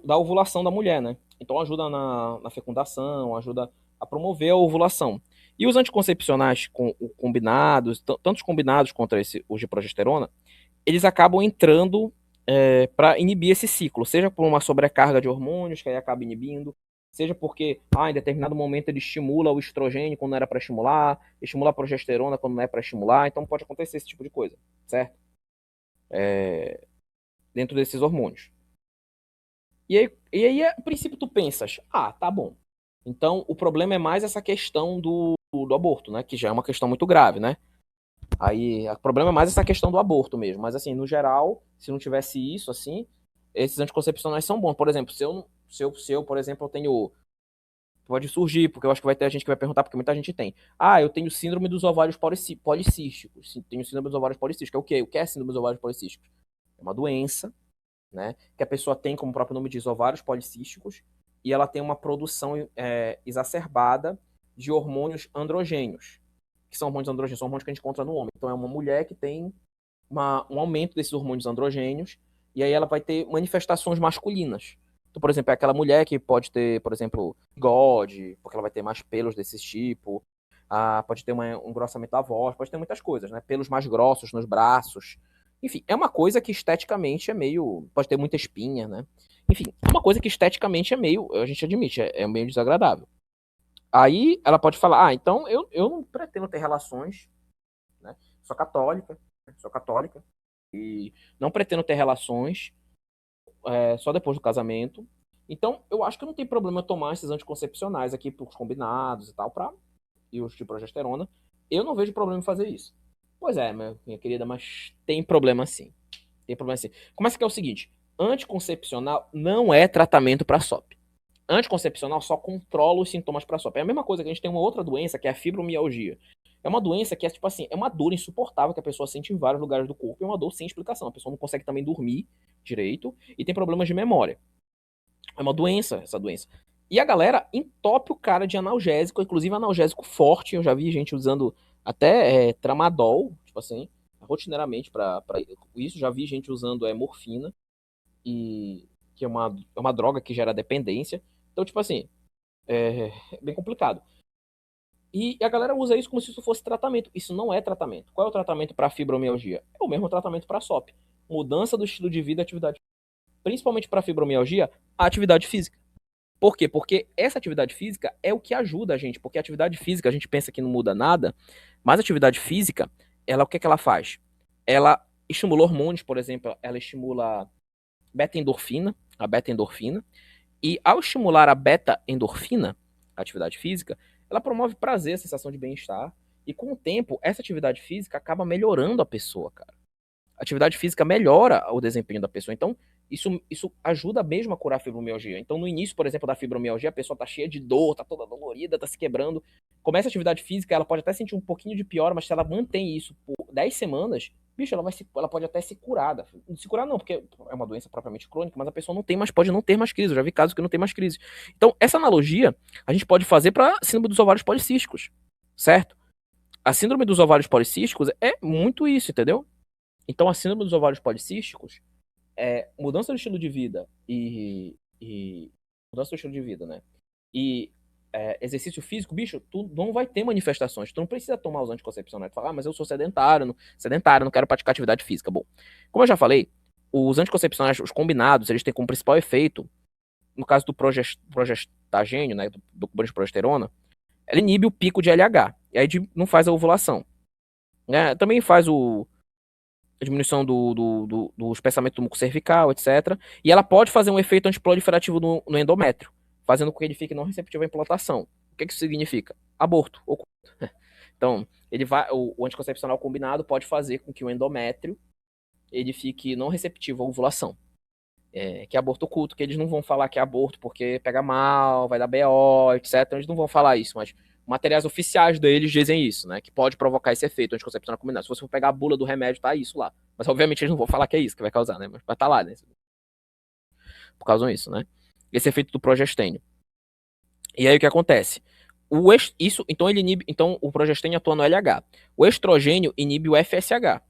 da ovulação da mulher, né? Então ajuda na fecundação, ajuda a promover a ovulação. E os anticoncepcionais combinados, tanto os combinados contra os de progesterona, eles acabam entrando para inibir esse ciclo, seja por uma sobrecarga de hormônios, que aí acaba inibindo, seja porque em determinado momento ele estimula o estrogênio quando não era para estimular, estimula a progesterona quando não é para estimular, então pode acontecer esse tipo de coisa, certo? Dentro desses hormônios. E aí, a princípio, tu pensas, tá bom. Então, o problema é mais essa questão do aborto, né? Que já é uma questão muito grave, né? Aí, o problema é mais essa questão do aborto mesmo. Mas, assim, no geral, se não tivesse isso, assim, esses anticoncepcionais são bons. Por exemplo, se eu, por exemplo, eu tenho. Pode surgir, porque eu acho que vai ter gente que vai perguntar, porque muita gente tem. Eu tenho síndrome dos ovários policísticos. Tenho síndrome dos ovários policísticos. É o quê? O que é síndrome dos ovários policísticos? É uma doença, né? Que a pessoa tem, como o próprio nome diz, ovários policísticos, e ela tem uma produção exacerbada de hormônios androgênios. Que são hormônios androgênios? São hormônios que a gente encontra no homem. Então é uma mulher que tem um aumento desses hormônios androgênios, e aí ela vai ter manifestações masculinas. Então, por exemplo, é aquela mulher que pode ter, por exemplo, bigode, porque ela vai ter mais pelos desse tipo, pode ter um engrossamento da voz, pode ter muitas coisas, né? Pelos mais grossos nos braços. Enfim, é uma coisa que esteticamente é meio. Pode ter muita espinha, né? Enfim, é uma coisa que esteticamente é meio. A gente admite, é meio desagradável. Aí ela pode falar: então eu não pretendo ter relações, né? Sou católica, e não pretendo ter relações só depois do casamento. Então, eu acho que não tem problema eu tomar esses anticoncepcionais aqui, por combinados e tal, e os de progesterona. Eu não vejo problema em fazer isso. Pois é, minha querida, mas tem problema sim. Tem problema sim. Começa que é o seguinte: anticoncepcional não é tratamento para SOP. Anticoncepcional só controla os sintomas para SOP. É a mesma coisa que a gente tem uma outra doença, que é a fibromialgia. É uma doença que é tipo assim, é uma dor insuportável que a pessoa sente em vários lugares do corpo, é uma dor sem explicação. A pessoa não consegue também dormir direito e tem problemas de memória. É uma doença, essa doença. E a galera entope o cara de analgésico, inclusive analgésico forte. Eu já vi gente usando até tramadol, tipo assim, rotineiramente para isso. Já vi gente usando morfina, e que é uma droga que gera dependência. Então, tipo assim, é bem complicado. E a galera usa isso como se isso fosse tratamento. Isso não é tratamento. Qual é o tratamento para fibromialgia? É o mesmo tratamento para SOP. Mudança do estilo de vida e atividade. Principalmente para fibromialgia, a atividade física. Por quê? Porque essa atividade física é o que ajuda a gente. Porque a atividade física, a gente pensa que não muda nada, mas a atividade física, o que é que ela faz? Ela estimula hormônios, por exemplo, ela estimula beta-endorfina, a beta-endorfina, e ao estimular a beta-endorfina, a atividade física, ela promove prazer, a sensação de bem-estar, e com o tempo, essa atividade física acaba melhorando a pessoa, cara. A atividade física melhora o desempenho da pessoa. Então, isso ajuda mesmo a curar a fibromialgia. Então, no início, por exemplo, da fibromialgia, a pessoa tá cheia de dor, tá toda dolorida, tá se quebrando. Começa a atividade física, ela pode até sentir um pouquinho de pior, mas se ela mantém isso por 10 semanas, bicho, ela pode até se curar. Se curar não, porque é uma doença propriamente crônica, mas a pessoa não tem mais, pode não ter mais crise. Eu já vi casos que não tem mais crise. Então, essa analogia a gente pode fazer para síndrome dos ovários policísticos, certo? A síndrome dos ovários policísticos é muito isso, entendeu? Então, a síndrome dos ovários policísticos é mudança do estilo de vida e mudança do estilo de vida, né? E exercício físico, bicho, tu não vai ter manifestações. Tu não precisa tomar os anticoncepcionais. Tu fala, mas eu sou sedentário, não quero praticar atividade física. Bom, como eu já falei, os anticoncepcionais, os combinados, eles têm como principal efeito, no caso do progestagênio, né, do de progesterona, ela inibe o pico de LH, e aí não faz a ovulação. Né? Também faz a diminuição do espessamento do muco cervical, etc. E ela pode fazer um efeito antiproliferativo no endométrio, fazendo com que ele fique não receptivo à implantação. O que isso significa? Aborto. Então, o anticoncepcional combinado pode fazer com que o endométrio ele fique não receptivo à ovulação. Que é aborto oculto, que eles não vão falar que é aborto porque pega mal, vai dar BO, etc. Eles não vão falar isso, mas materiais oficiais deles dizem isso, né? Que pode provocar esse efeito anticoncepcional combinado. Se você for pegar a bula do remédio, tá isso lá. Mas obviamente eles não vão falar que é isso que vai causar, né? Mas vai estar lá, né? Por causa disso, né? Esse efeito do progestênio. E aí o que acontece? Então ele inibe, então o progestênio atua no LH. O estrogênio inibe o FSH.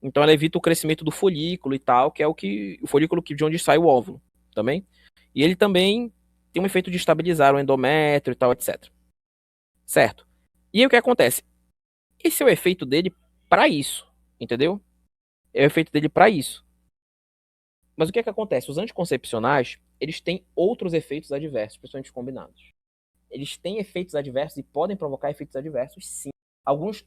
Então ela evita o crescimento do folículo e tal, que é o folículo de onde sai o óvulo, também. E ele também tem um efeito de estabilizar o endométrio e tal, etc. Certo? E aí o que acontece? Esse é o efeito dele para isso, entendeu? É o efeito dele para isso. Mas o que acontece? Os anticoncepcionais, eles têm outros efeitos adversos, principalmente combinados. Eles têm efeitos adversos e podem provocar efeitos adversos, sim. Alguns,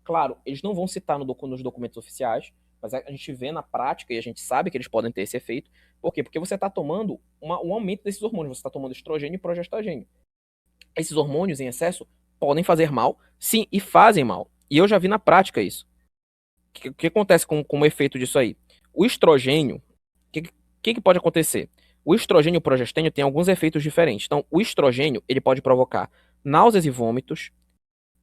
claro, eles não vão citar nos documentos oficiais, mas a gente vê na prática e a gente sabe que eles podem ter esse efeito. Por quê? Porque você está tomando um aumento desses hormônios, você está tomando estrogênio e progestagênio. Esses hormônios em excesso podem fazer mal, sim, e fazem mal. E eu já vi na prática isso. O que acontece com o efeito disso aí? O estrogênio, o que pode acontecer? O estrogênio e o progestênio têm alguns efeitos diferentes. Então, o estrogênio, ele pode provocar náuseas e vômitos,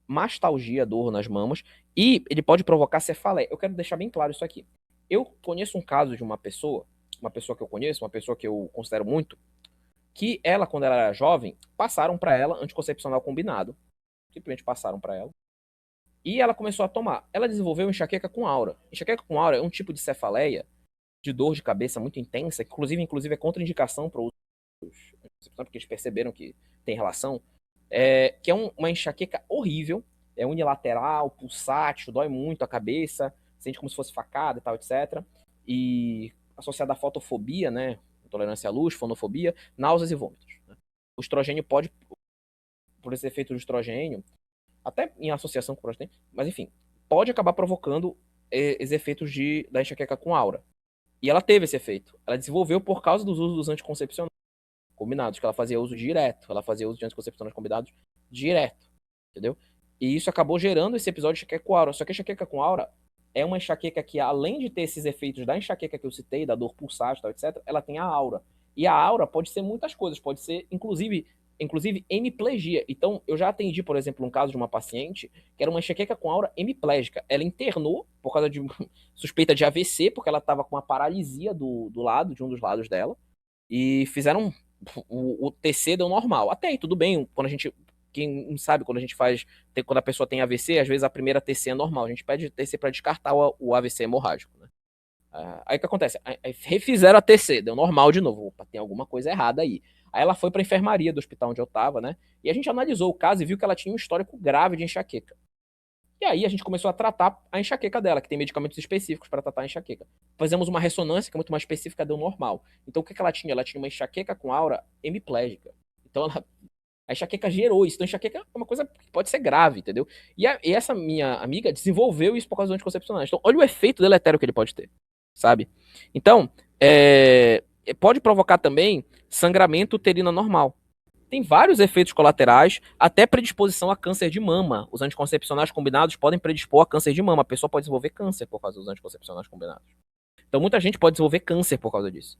mastalgia, dor nas mamas, e ele pode provocar cefaleia. Eu quero deixar bem claro isso aqui. Eu conheço um caso de uma pessoa que eu conheço, uma pessoa que eu considero muito, que ela, quando ela era jovem, passaram para ela anticoncepcional combinado. Simplesmente passaram para ela. E ela começou a tomar. Ela desenvolveu enxaqueca com aura. Enxaqueca com aura é um tipo de cefaleia, de dor de cabeça muito intensa, que inclusive é contraindicação para o uso, porque eles perceberam que tem relação, que é uma enxaqueca horrível, é unilateral, pulsátil, dói muito a cabeça, sente como se fosse facada e tal, etc. E associada à fotofobia, né, intolerância à luz, fonofobia, náuseas e vômitos. Né? O estrogênio pode, por esse efeito do estrogênio, até em associação com o progestênio, mas enfim, pode acabar provocando esses efeitos da enxaqueca com aura. E ela teve esse efeito. Ela desenvolveu por causa dos usos dos anticoncepcionais combinados, que ela fazia uso direto. Ela fazia uso de anticoncepcionais combinados direto. Entendeu? E isso acabou gerando esse episódio de enxaqueca com aura. Só que a enxaqueca com aura é uma enxaqueca que, além de ter esses efeitos da enxaqueca que eu citei, da dor pulsátil, tal, etc., ela tem a aura. E a aura pode ser muitas coisas. Pode ser, inclusive hemiplegia. Então, eu já atendi, por exemplo, um caso de uma paciente que era uma enxaqueca com aura hemiplégica. Ela internou por causa de suspeita de AVC, porque ela estava com uma paralisia de um dos lados dela, e fizeram o TC deu normal. Até aí, tudo bem, quem sabe, quando a pessoa tem AVC, às vezes a primeira TC é normal, a gente pede TC para descartar o AVC hemorrágico, né? Aí o que acontece? Aí refizeram a TC, deu normal de novo. Opa, tem alguma coisa errada aí. Aí ela foi para a enfermaria do hospital onde eu tava, né? E a gente analisou o caso e viu que ela tinha um histórico grave de enxaqueca. E aí a gente começou a tratar a enxaqueca dela, que tem medicamentos específicos para tratar a enxaqueca. Fizemos uma ressonância que é muito mais específica, deu normal. Então o que ela tinha? Ela tinha uma enxaqueca com aura hemiplégica. Então a enxaqueca gerou isso. Então a enxaqueca é uma coisa que pode ser grave, entendeu? E essa minha amiga desenvolveu isso por causa dos anticoncepcionais. Então olha o efeito deletério que ele pode ter, sabe? Então, pode provocar também sangramento uterino anormal. Tem vários efeitos colaterais, até predisposição a câncer de mama. Os anticoncepcionais combinados podem predispor a câncer de mama. A pessoa pode desenvolver câncer por causa dos anticoncepcionais combinados. Então, muita gente pode desenvolver câncer por causa disso.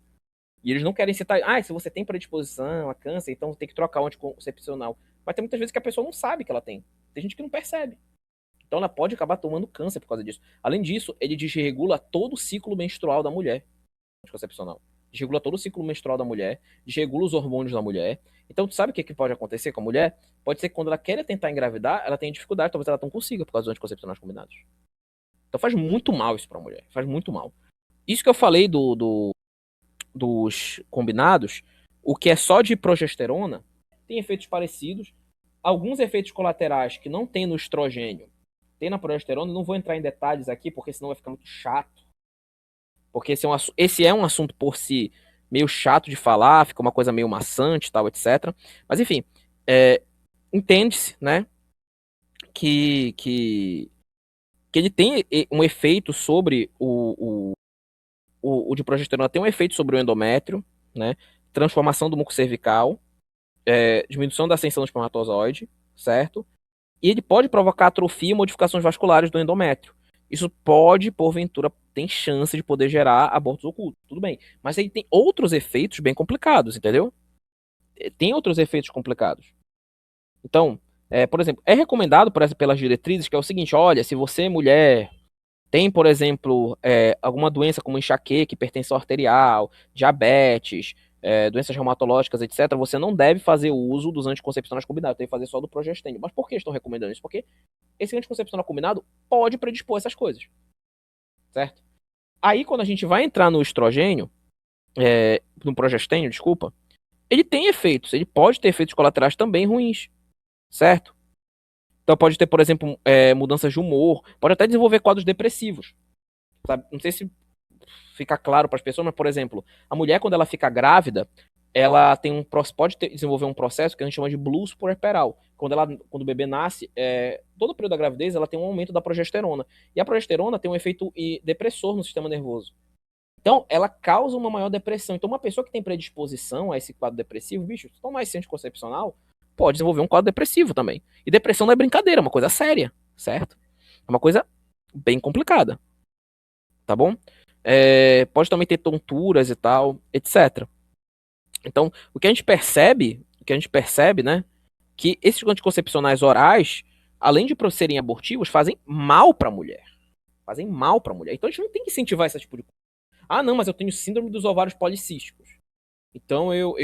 E eles não querem citar, se você tem predisposição a câncer, então tem que trocar o anticoncepcional. Mas tem muitas vezes que a pessoa não sabe que ela tem. Tem gente que não percebe. Então, ela pode acabar tomando câncer por causa disso. Além disso, ele desregula todo o ciclo menstrual da mulher. Anticoncepcional. Desregula todo o ciclo menstrual da mulher, desregula os hormônios da mulher. Então, tu sabe o que pode acontecer com a mulher? Pode ser que quando ela quer tentar engravidar, ela tenha dificuldade, talvez ela não consiga por causa dos anticoncepcionais combinados. Então faz muito mal isso pra mulher, faz muito mal. Isso que eu falei dos combinados, o que é só de progesterona, tem efeitos parecidos. Alguns efeitos colaterais que não tem no estrogênio, tem na progesterona, não vou entrar em detalhes aqui, porque senão vai ficar muito chato. Porque esse é um assunto por si meio chato de falar, fica uma coisa meio maçante, tal, etc. Mas enfim, entende-se, né, que ele tem um efeito sobre o de progesterona tem um efeito sobre o endométrio, né, transformação do muco cervical, diminuição da ascensão do espermatozoide, certo? E ele pode provocar atrofia e modificações vasculares do endométrio. Isso pode, porventura, tem chance de poder gerar abortos ocultos, tudo bem. Mas ele tem outros efeitos bem complicados, entendeu? Tem outros efeitos complicados. Então, por exemplo, é recomendado pelas diretrizes que é o seguinte: olha, se você, mulher, tem, por exemplo, alguma doença como enxaqueca, hipertensão arterial, diabetes, doenças reumatológicas, etc., você não deve fazer o uso dos anticoncepcionais combinados, tem que fazer só do progestênio. Mas por que estão recomendando isso? Porque esse anticoncepcional combinado pode predispor essas coisas, certo? Aí, quando a gente vai entrar no estrogênio, no progestênio, desculpa, ele tem efeitos, ele pode ter efeitos colaterais também ruins, certo? Então pode ter, por exemplo, mudanças de humor, pode até desenvolver quadros depressivos, sabe? Não sei se fica claro para as pessoas, mas, por exemplo, a mulher, quando ela fica grávida, ela tem desenvolver um processo que a gente chama de blues puerperal. Quando o bebê nasce, todo o período da gravidez, ela tem um aumento da progesterona. E a progesterona tem um efeito depressor no sistema nervoso. Então, ela causa uma maior depressão. Então, uma pessoa que tem predisposição a esse quadro depressivo, bicho, se tomar esse anticoncepcional, pode desenvolver um quadro depressivo também. E depressão não é brincadeira, é uma coisa séria, certo? É uma coisa bem complicada, tá bom? Pode também ter tonturas e tal, etc. Então, o que a gente percebe, né, que esses anticoncepcionais orais, além de serem abortivos, fazem mal para a mulher. Fazem mal para a mulher. Então, a gente não tem que incentivar esse tipo de coisa. Ah, não, mas eu tenho síndrome dos ovários policísticos. Então, eu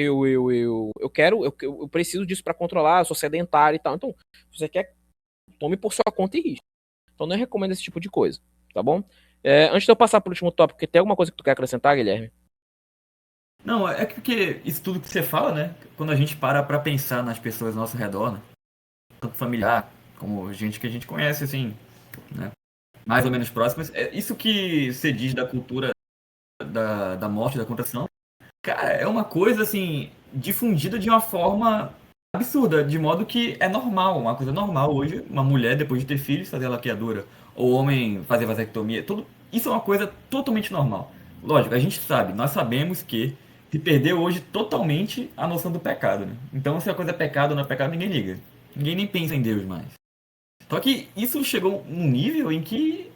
quero, eu preciso disso para controlar, eu sou sedentário e tal. Então, se você quer, tome por sua conta e risco. Então, não recomendo esse tipo de coisa, tá bom? Antes de eu passar para o último tópico, tem alguma coisa que tu quer acrescentar, Guilherme? Não, é porque isso tudo que você fala, né? Quando a gente para pra pensar nas pessoas ao nosso redor, né? Tanto familiar como gente que a gente conhece, assim, né? Mais ou menos próximas. Isso que você diz da cultura da morte, da contração, cara, é uma coisa, assim, difundida de uma forma absurda, de modo que é normal, uma coisa normal hoje, uma mulher, depois de ter filhos, fazer laqueadura, ou homem fazer vasectomia, tudo, isso é uma coisa totalmente normal. Lógico, a gente sabe, nós sabemos que se perdeu hoje totalmente a noção do pecado, né? Então, se a coisa é pecado ou não é pecado, ninguém liga. Ninguém nem pensa em Deus mais. Só que isso chegou num nível em que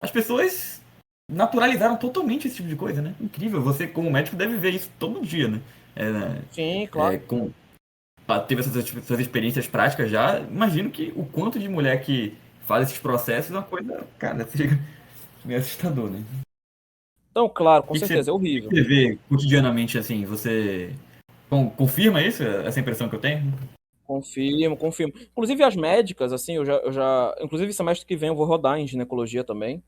as pessoas naturalizaram totalmente esse tipo de coisa, né? Incrível. Você, como médico, deve ver isso todo dia, né? Sim, claro. Com, teve essas experiências práticas já. Imagino que o quanto de mulher que faz esses processos é uma coisa, cara, chega meio assustador, né? Então, claro, O com que, que, você, certeza, é o que que horrível. você vê cotidianamente assim? Você confirma isso, essa impressão que eu tenho? Confirmo, confirmo. Inclusive as médicas, assim, inclusive semestre que vem eu vou rodar em ginecologia também.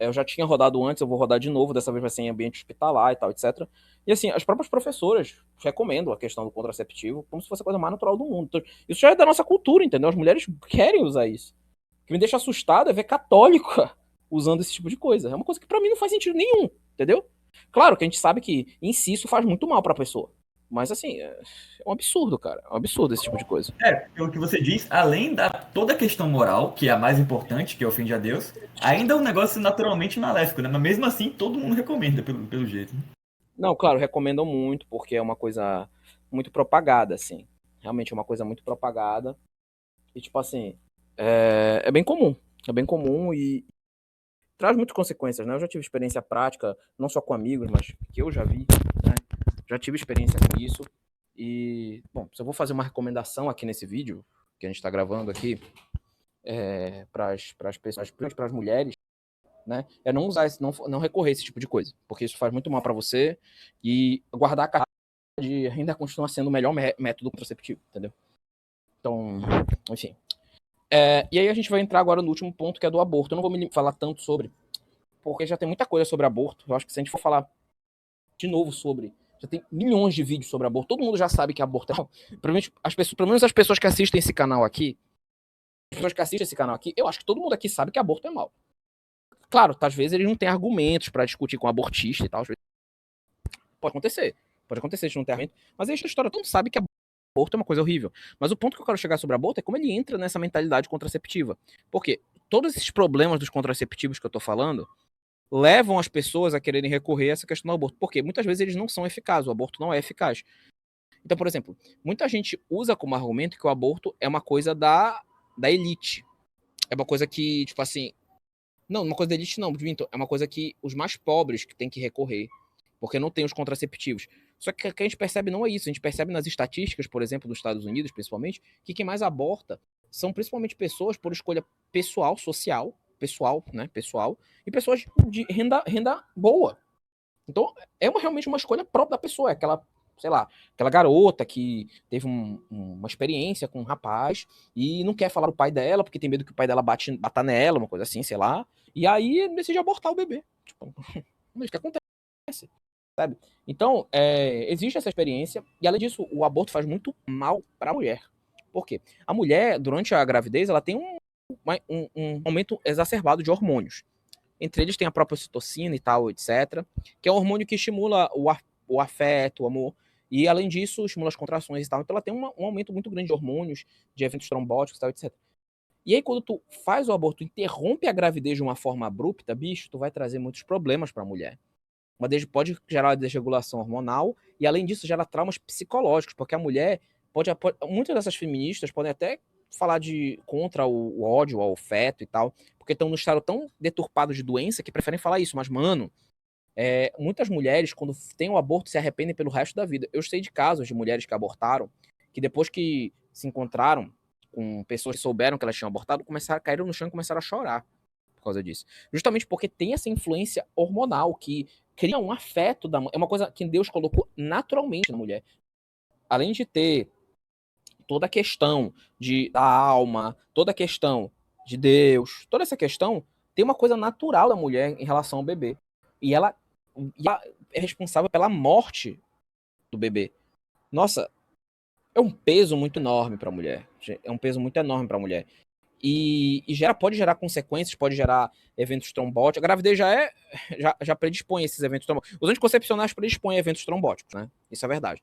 Eu já tinha rodado antes, eu vou rodar de novo, dessa vez vai ser em ambiente hospitalar e tal, etc. E assim, as próprias professoras recomendam a questão do contraceptivo como se fosse a coisa mais natural do mundo. Então, isso já é da nossa cultura, entendeu? As mulheres querem usar isso. O que me deixa assustado é ver católica usando esse tipo de coisa. É uma coisa que pra mim não faz sentido nenhum, entendeu? Claro que a gente sabe que em si isso faz muito mal pra pessoa. Mas assim, é um absurdo, cara. É um absurdo esse tipo de coisa. Pelo que você diz, além da toda a questão moral, que é a mais importante, que é ofende a Deus, ainda é um negócio naturalmente maléfico, né? Mas mesmo assim, todo mundo recomenda, pelo jeito. Não, claro, recomendam muito, porque é uma coisa muito propagada, assim. Realmente é uma coisa muito propagada. E, tipo assim, é bem comum. É bem comum e traz muitas consequências, né? Eu já tive experiência prática, não só com amigos, mas que eu já vi, né? Já tive experiência com isso. E, bom, se eu vou fazer uma recomendação aqui nesse vídeo, que a gente está gravando aqui, para as pessoas, para as mulheres, né? É não usar, não recorrer a esse tipo de coisa, porque isso faz muito mal para você e guardar a carta ainda continua sendo o melhor método contraceptivo, entendeu? Então, enfim. E aí a gente vai entrar agora no último ponto, que é do aborto. Eu não vou me falar tanto sobre, porque já tem muita coisa sobre aborto. Eu acho que se a gente for falar de novo sobre, já tem milhões de vídeos sobre aborto. Todo mundo já sabe que aborto é mal. Pelo menos as pessoas que assistem esse canal aqui, eu acho que todo mundo aqui sabe que aborto é mal. Claro, às vezes eles não têm argumentos para discutir com abortista e tal. Pode acontecer. Pode acontecer, a gente não tem argumento. Mas aí a história todo mundo sabe que aborto aborto é uma coisa horrível. Mas o ponto que eu quero chegar sobre aborto é como ele entra nessa mentalidade contraceptiva. Porque todos esses problemas dos contraceptivos que eu tô falando levam as pessoas a quererem recorrer a essa questão do aborto. Porque muitas vezes eles não são eficazes, o aborto não é eficaz. Então, por exemplo, muita gente usa como argumento que o aborto é uma coisa da elite. É uma coisa que, tipo assim... Não, uma coisa da elite não, Vinton. É uma coisa que os mais pobres que têm que recorrer. Porque não tem os contraceptivos. Só que o que a gente percebe não é isso. A gente percebe nas estatísticas, por exemplo, dos Estados Unidos, principalmente, que quem mais aborta são principalmente pessoas por escolha pessoal, social, pessoal, né? Pessoal, e pessoas de renda boa. Então, é realmente uma escolha própria da pessoa. É aquela, sei lá, aquela garota que teve uma experiência com um rapaz e não quer falar pro pai dela, porque tem medo que o pai dela bata nela, uma coisa assim, sei lá. E aí decide abortar o bebê. Tipo, é isso que acontece, sabe? Então, existe essa experiência. E além disso, o aborto faz muito mal para a mulher. Por quê? A mulher, durante a gravidez, ela tem um aumento exacerbado de hormônios. Entre eles tem a própria ocitocina e tal, etc. Que é um hormônio que estimula o afeto, o amor. E, além disso, estimula as contrações e tal. Então, ela tem um aumento muito grande de hormônios, de eventos trombóticos e tal, etc. E aí, quando tu faz o aborto, interrompe a gravidez de uma forma abrupta, bicho, tu vai trazer muitos problemas para a mulher. Pode gerar uma desregulação hormonal e, além disso, gera traumas psicológicos, porque a mulher muitas dessas feministas podem até falar contra o ódio ao feto e tal, porque estão num estado tão deturpado de doença que preferem falar isso. Mas, mano, muitas mulheres, quando têm o aborto, se arrependem pelo resto da vida. Eu sei de casos de mulheres que abortaram, que depois que se encontraram com pessoas que souberam que elas tinham abortado, caíram no chão e começaram a chorar por causa disso. Justamente porque tem essa influência hormonal que cria um afeto da mulher. É uma coisa que Deus colocou naturalmente na mulher. Além de ter toda a questão da alma, toda a questão de Deus, toda essa questão, tem uma coisa natural da mulher em relação ao bebê. E ela é responsável pela morte do bebê. Nossa, é um peso muito enorme para a mulher. É um peso muito enorme para a mulher. E pode gerar consequências, pode gerar eventos trombóticos. A gravidez já predispõe esses eventos trombóticos. Os anticoncepcionais predispõem a eventos trombóticos, né? Isso é verdade.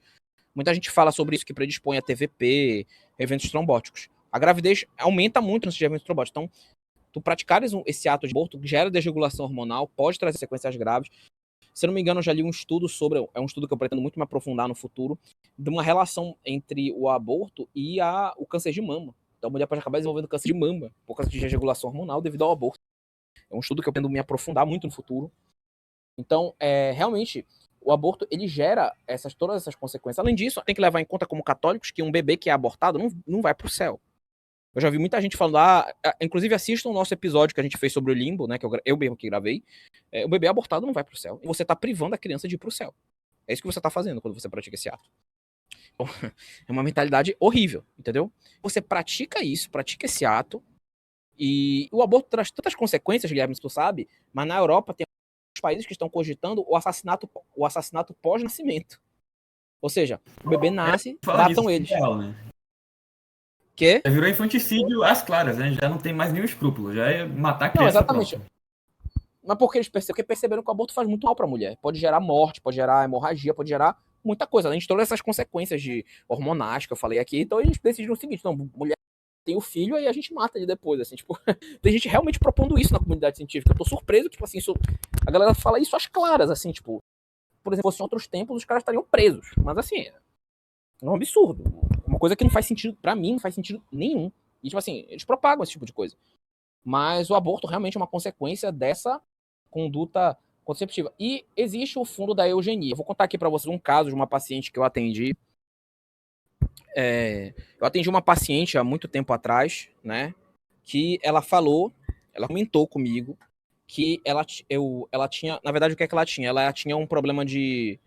Muita gente fala sobre isso, que predispõe a TVP, eventos trombóticos. A gravidez aumenta muito nesses eventos trombóticos. Então, tu praticares esse ato de aborto gera desregulação hormonal, pode trazer sequências graves. Se eu não me engano, eu já li um estudo é um estudo que eu pretendo muito me aprofundar no futuro, de uma relação entre o aborto e o câncer de mama. Então a mulher pode acabar desenvolvendo câncer de mama por causa de desregulação hormonal devido ao aborto. É um estudo que eu pretendo me aprofundar muito no futuro. Então, realmente, o aborto, ele gera todas essas consequências. Além disso, tem que levar em conta como católicos que um bebê que é abortado não vai pro céu. Eu já vi muita gente falando, inclusive assistam o nosso episódio que a gente fez sobre o limbo, né, que eu mesmo que gravei. O bebê abortado não vai pro céu. E você tá privando a criança de ir pro céu. É isso que você tá fazendo quando você pratica esse ato. Então, é uma mentalidade horrível, entendeu? Você pratica esse ato, e o aborto traz tantas consequências, Guilherme, se tu sabe, mas na Europa tem países que estão cogitando o assassinato pós-nascimento. Ou seja, o bebê nasce, matam eles. Real, né? Que? Já virou infanticídio às claras, né? Já não tem mais nenhum escrúpulo. Já é matar a criança. Não, exatamente. Própria. Mas porque eles perceberam que o aborto faz muito mal para a mulher. Pode gerar morte, pode gerar hemorragia, pode gerar muita coisa. Além de todas essas consequências hormonais que eu falei aqui. Então eles decidiram o seguinte: não, mulher tem o filho, aí a gente mata ele depois. Assim, tipo, tem gente realmente propondo isso na comunidade científica. Eu tô surpreso, tipo assim, a galera fala isso às claras, assim, tipo, por exemplo, se fosse em outros tempos, os caras estariam presos. Mas assim, é um absurdo. Uma coisa que não faz sentido, pra mim, não faz sentido nenhum. E, tipo assim, eles propagam esse tipo de coisa. Mas o aborto realmente é uma consequência dessa conduta contraceptiva. E existe o fundo da eugenia. Eu vou contar aqui pra vocês um caso de uma paciente que eu atendi. Eu atendi uma paciente há muito tempo atrás, né? Que ela comentou comigo que ela tinha, na verdade, o que é que ela tinha? Ela tinha um problema de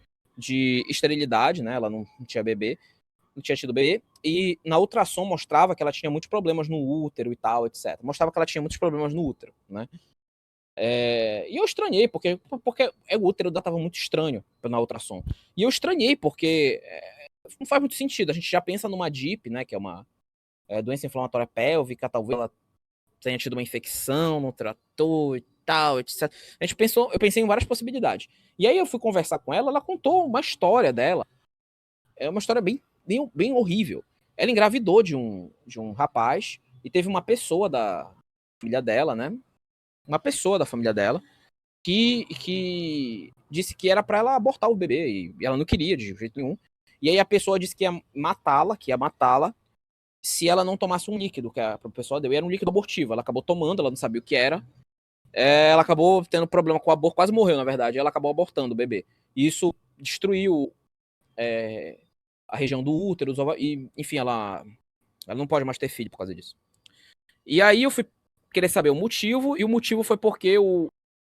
esterilidade, né? Ela não tinha bebê, não tinha tido bebê, e na ultrassom mostrava que ela tinha muitos problemas no útero e tal, etc. Mostrava que ela tinha muitos problemas no útero, né? E eu estranhei, porque o útero dela estava muito estranho na ultrassom. E eu estranhei, porque não faz muito sentido. A gente já pensa numa DIP, né? Que é uma doença inflamatória pélvica, talvez ela tenha tido uma infecção, não tratou e tal, etc. Eu pensei em várias possibilidades. E aí eu fui conversar com ela, ela contou uma história dela. É uma história bem bem horrível. Ela engravidou de um rapaz e teve uma pessoa da família dela, né? Uma pessoa da família dela que disse que era para ela abortar o bebê e ela não queria de jeito nenhum. E aí a pessoa disse que ia matá-la se ela não tomasse um líquido que a pessoa deu. E era um líquido abortivo. Ela acabou tomando, ela não sabia o que era. Ela acabou tendo problema com o aborto, quase morreu, na verdade. Ela acabou abortando o bebê. E isso destruiu a região do útero, e, enfim, ela não pode mais ter filho por causa disso. E aí eu fui querer saber o motivo, e o motivo foi porque o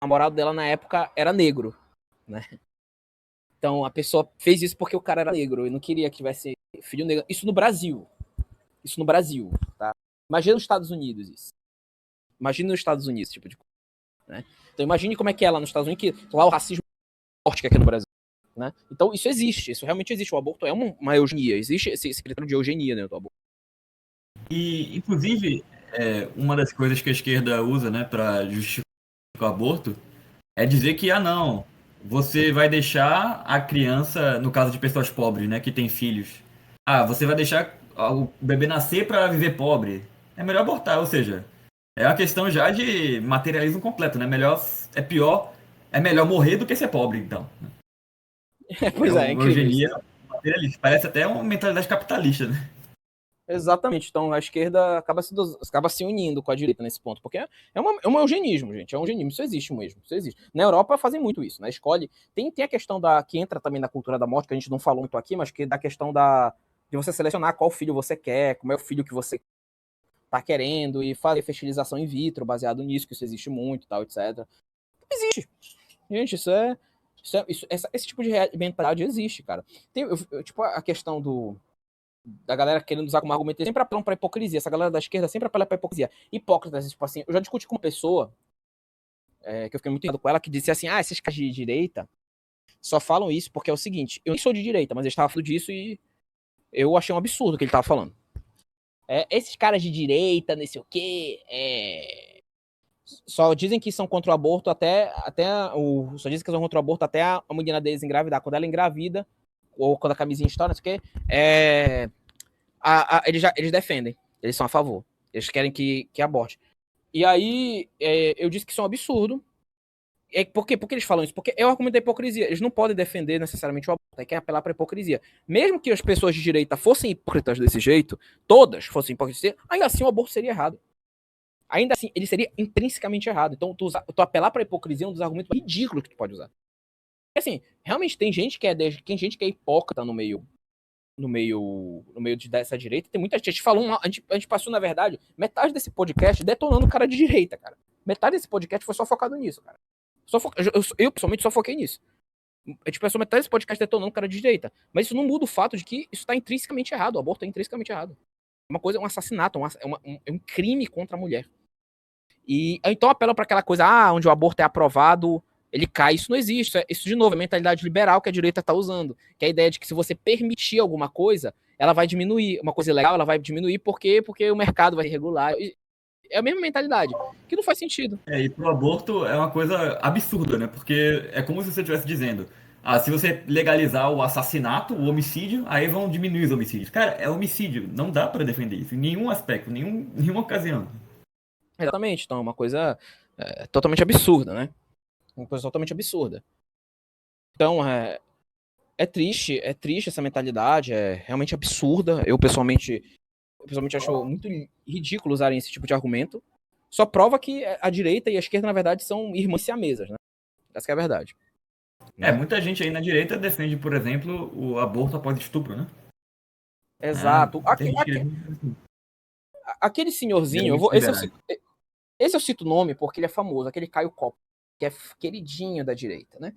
namorado dela na época era negro, né? Então a pessoa fez isso porque o cara era negro e não queria que tivesse filho negro. Isso no Brasil. Isso no Brasil, tá? Imagina nos Estados Unidos isso. Imagina nos Estados Unidos esse tipo de coisa, né? Então imagine como é que é lá nos Estados Unidos, que lá o racismo é forte que aqui no Brasil, né? Então isso existe, isso realmente existe. O aborto é uma eugenia, existe esse critério de eugenia dentro do aborto. E, inclusive, uma das coisas que a esquerda usa, né, para justificar o aborto é dizer que, não, você vai deixar a criança, no caso de pessoas pobres, né, que têm filhos, você vai deixar o bebê nascer para viver pobre. É melhor abortar, ou seja, é uma questão já de materialismo completo, né? É melhor morrer do que ser pobre, então. Pois é Uma incrível isso. eugenia materialista. Parece até uma mentalidade capitalista, né? Exatamente. Então a esquerda acaba se unindo com a direita nesse ponto, porque é um eugenismo, gente. É um eugenismo. Isso existe mesmo. Isso existe. Na Europa fazem muito isso, né? Escolhe. Tem a questão que entra também na cultura da morte, que a gente não falou muito aqui, mas que da questão de você selecionar qual filho você quer, como é o filho que você tá querendo, e fazer fertilização in vitro baseado nisso, que isso existe muito, tal, etc. Existe. Gente, esse tipo de mentalidade existe, cara. Tipo, a questão da galera querendo usar como argumento, sempre apelam pra hipocrisia. Essa galera da esquerda sempre apela pra hipocrisia. Hipócritas, tipo assim, eu já discuti com uma pessoa, que eu fiquei muito irritado com ela, que disse assim, esses caras de direita só falam isso porque é o seguinte, eu nem sou de direita, mas ele estava falando disso e eu achei um absurdo o que ele estava falando. Esses caras de direita, não sei o quê, só dizem que são contra o aborto só dizem que são contra o aborto até a menina deles engravidar. Quando ela engravida, ou quando a camisinha estoura, não sei o quê, eles defendem, eles são a favor, eles querem que aborte. E aí eu disse que isso é um absurdo. Por quê? Por que eles falam isso? Porque é o argumento da hipocrisia. Eles não podem defender necessariamente o aborto, querem apelar para a hipocrisia. Mesmo que as pessoas de direita fossem hipócritas desse jeito, todas fossem hipócritas, ainda assim o aborto seria errado. Ainda assim, ele seria intrinsecamente errado. Então, tu apelar para a hipocrisia é um dos argumentos mais ridículos que tu pode usar. Assim, realmente tem gente que é hipócrita no meio dessa direita. Tem muita gente. A gente passou, na verdade, metade desse podcast detonando o cara de direita, cara. Metade desse podcast foi só focado nisso, cara. Eu pessoalmente, só foquei nisso. A gente passou metade desse podcast detonando o cara de direita. Mas isso não muda o fato de que isso está intrinsecamente errado. O aborto é intrinsecamente errado. É um assassinato, é um crime contra a mulher. E então apela para aquela coisa, onde o aborto é aprovado, ele cai. Isso não existe. Isso, de novo, é a mentalidade liberal que a direita está usando. Que é a ideia de que se você permitir alguma coisa, ela vai diminuir. Uma coisa ilegal, ela vai diminuir. Por quê? Porque o mercado vai regular. É a mesma mentalidade, que não faz sentido. E pro aborto é uma coisa absurda, né? Porque é como se você estivesse dizendo, se você legalizar o assassinato, o homicídio, aí vão diminuir os homicídios. Cara, é homicídio, não dá para defender isso em nenhum aspecto, nenhuma ocasião. Exatamente, então é uma coisa totalmente absurda, né? Uma coisa totalmente absurda. Então, é triste essa mentalidade, é realmente absurda. Eu pessoalmente acho muito ridículo usarem esse tipo de argumento. Só prova que a direita e a esquerda, na verdade, são irmãs siamesas, né? Essa que é a verdade. Né? Muita gente aí na direita defende, por exemplo, o aborto após estupro, né? Exato. Tem gente que defende assim, Aquele senhorzinho, geralmente liberais. esse eu cito o nome porque ele é famoso, aquele Caio Coppola, que é queridinho da direita, né?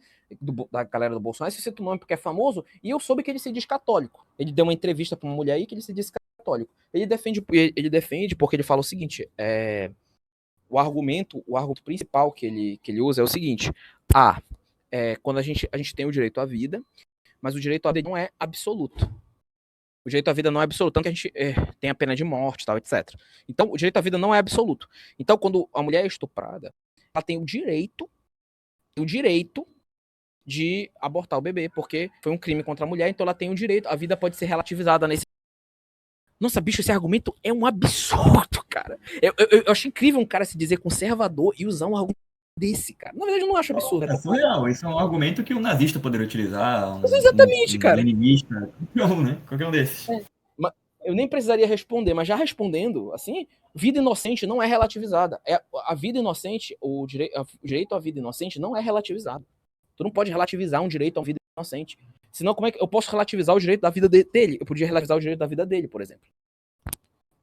Da galera do Bolsonaro. Esse eu cito o nome porque é famoso, e eu soube que ele se diz católico. Ele deu uma entrevista pra uma mulher aí que ele se diz católico. Ele defende porque ele fala o seguinte, o argumento principal que ele usa é o seguinte, quando a gente tem o direito à vida, mas o direito à vida não é absoluto. O direito à vida não é absoluto, tanto que a gente tem a pena de morte, tal, etc. Então, o direito à vida não é absoluto. Então, quando a mulher é estuprada, ela tem o direito de abortar o bebê, porque foi um crime contra a mulher, então ela tem o direito, a vida pode ser relativizada nesse. Nossa, bicho, esse argumento é um absurdo, cara. Eu acho incrível um cara se dizer conservador e usar um argumento desse, cara. Na verdade, eu não acho absurdo. É surreal. Isso é um argumento que um nazista poderia utilizar, Exatamente, um cara. leninista, qualquer um, né? Qualquer um desses. Eu nem precisaria responder, mas já respondendo, assim, vida inocente não é relativizada. A vida inocente, o direito à vida inocente não é relativizado. Tu não pode relativizar um direito a uma vida inocente. Senão, como é que eu posso relativizar o direito da vida dele? Eu podia relativizar o direito da vida dele, por exemplo.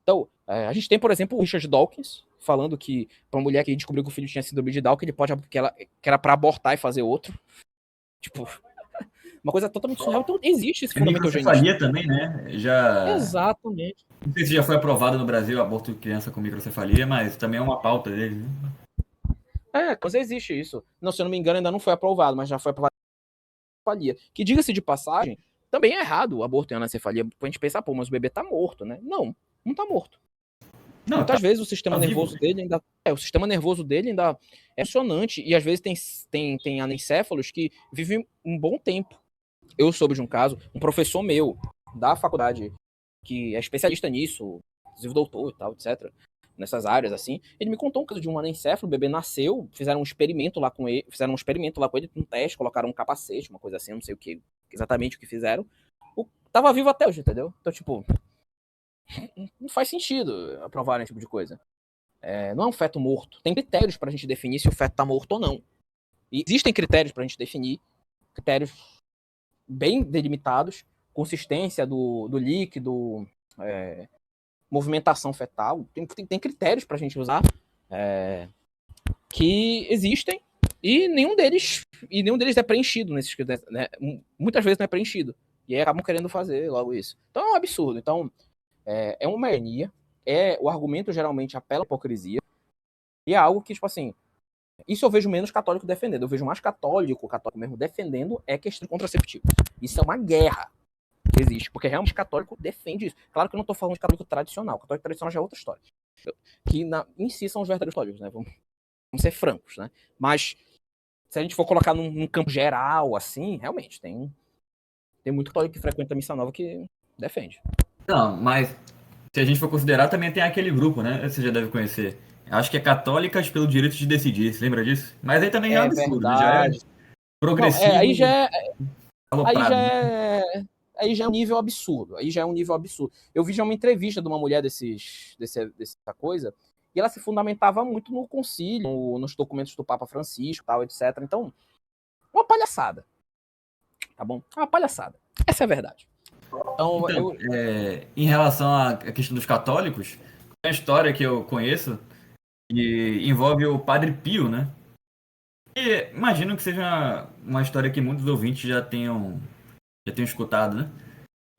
Então, a gente tem, por exemplo, o Richard Dawkins falando que para uma mulher que descobriu que o filho tinha síndrome de Down, que ele pode que era para abortar e fazer outro. Tipo, uma coisa totalmente surreal. Então, existe esse fundamento eugenista. Microcefalia também, né? Exatamente. Não sei se já foi aprovado no Brasil aborto de criança com microcefalia, mas também é uma pauta dele, né? Mas existe isso. Não, se eu não me engano, ainda não foi aprovado, mas já foi aprovado anencefalia. Que, diga-se de passagem, também é errado o aborto em anencefalia. A gente pensar, pô, mas o bebê tá morto, né? Não, não tá morto. Não, muitas vezes o sistema nervoso vivo. dele ainda. O sistema nervoso dele ainda é funcionante. E às vezes tem anencéfalos que vivem um bom tempo. Eu soube de um caso, um professor meu da faculdade, que é especialista nisso, inclusive doutor e tal, etc. Nessas áreas, assim, ele me contou um caso de um anencéfalo, o bebê nasceu, fizeram um experimento lá com ele, um teste, colocaram um capacete, uma coisa assim, não sei o que, exatamente o que fizeram. Tava vivo até hoje, entendeu? Então, tipo, não faz sentido aprovar esse tipo de coisa. Não é um feto morto. Tem critérios pra gente definir se o feto tá morto ou não. E existem critérios pra gente definir, critérios bem delimitados, consistência do líquido, movimentação fetal, tem critérios pra gente usar que existem e nenhum deles é preenchido nesses, né? Muitas vezes não é preenchido. E aí acabam querendo fazer logo isso. Então é um absurdo. Então, é uma hernia, o argumento geralmente apela à hipocrisia, e é algo que, tipo assim, isso eu vejo menos católico defendendo, eu vejo mais católico mesmo defendendo questão contraceptiva. Isso é uma guerra que existe, porque realmente católico defende isso. Claro que eu não estou falando de católico tradicional, católico tradicional já é outra história. Que em si são os verdadeiros católicos, né? Vamos ser francos, né? Mas se a gente for colocar num campo geral, assim, realmente, tem muito católico que frequenta a missa nova que defende. Não, mas se a gente for considerar, também tem aquele grupo, né? Você já deve conhecer. Acho que é Católicas pelo Direito de Decidir, você lembra disso? Mas aí também é um absurdo, né? Já é Verdade. progressivo, Não, aí já aloprado, né? é um nível absurdo. Aí já é um nível absurdo. Eu vi já uma entrevista de uma mulher dessa coisa, e ela se fundamentava muito no concílio, nos documentos do Papa Francisco, tal, etc. Então, uma palhaçada. Tá bom? Uma palhaçada. Essa é a verdade. Então, em relação à questão dos católicos, tem uma história que eu conheço que envolve o Padre Pio, né? E imagino que seja uma história que muitos ouvintes já tenham escutado, né?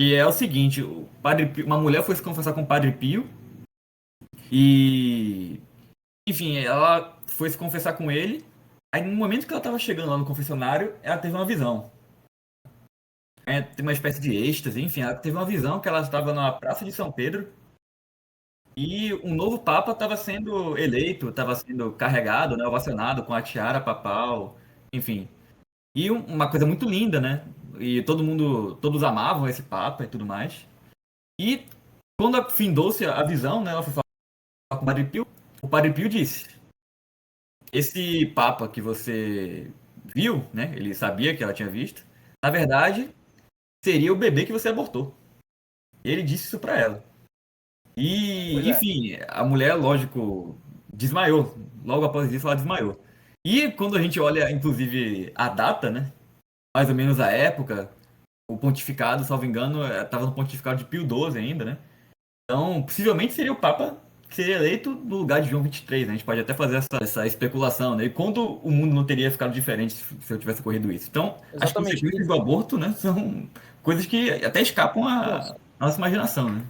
E é o seguinte, o Padre Pio, uma mulher foi se confessar com o Padre Pio e, enfim, ela foi se confessar com ele. Aí no momento que ela estava chegando lá no confessionário, ela teve uma visão. Tem uma espécie de êxtase, enfim, ela teve uma visão que ela estava na Praça de São Pedro e um novo Papa estava sendo eleito, estava sendo carregado, né, ovacionado com a tiara papal, enfim. E uma coisa muito linda, né? E todos amavam esse Papa e tudo mais. E quando findou-se a visão, né, ela foi falar com o Padre Pio disse: esse Papa que você viu, né? Ele sabia que ela tinha visto. Na verdade, seria o bebê que você abortou. Ele disse isso para ela. E, enfim, a mulher, lógico, desmaiou. Logo após isso, ela desmaiou. E quando a gente olha, inclusive, a data, né? Mais ou menos a época, o pontificado, salvo engano, estava no pontificado de Pio XII ainda, né? Então, possivelmente seria o Papa que seria eleito no lugar de João 23, né? A gente pode até fazer essa especulação, né? E quando o mundo não teria ficado diferente se eu tivesse ocorrido isso. Então, as exatamente. consequências do aborto, né, são coisas que até escapam a nossa imaginação, né?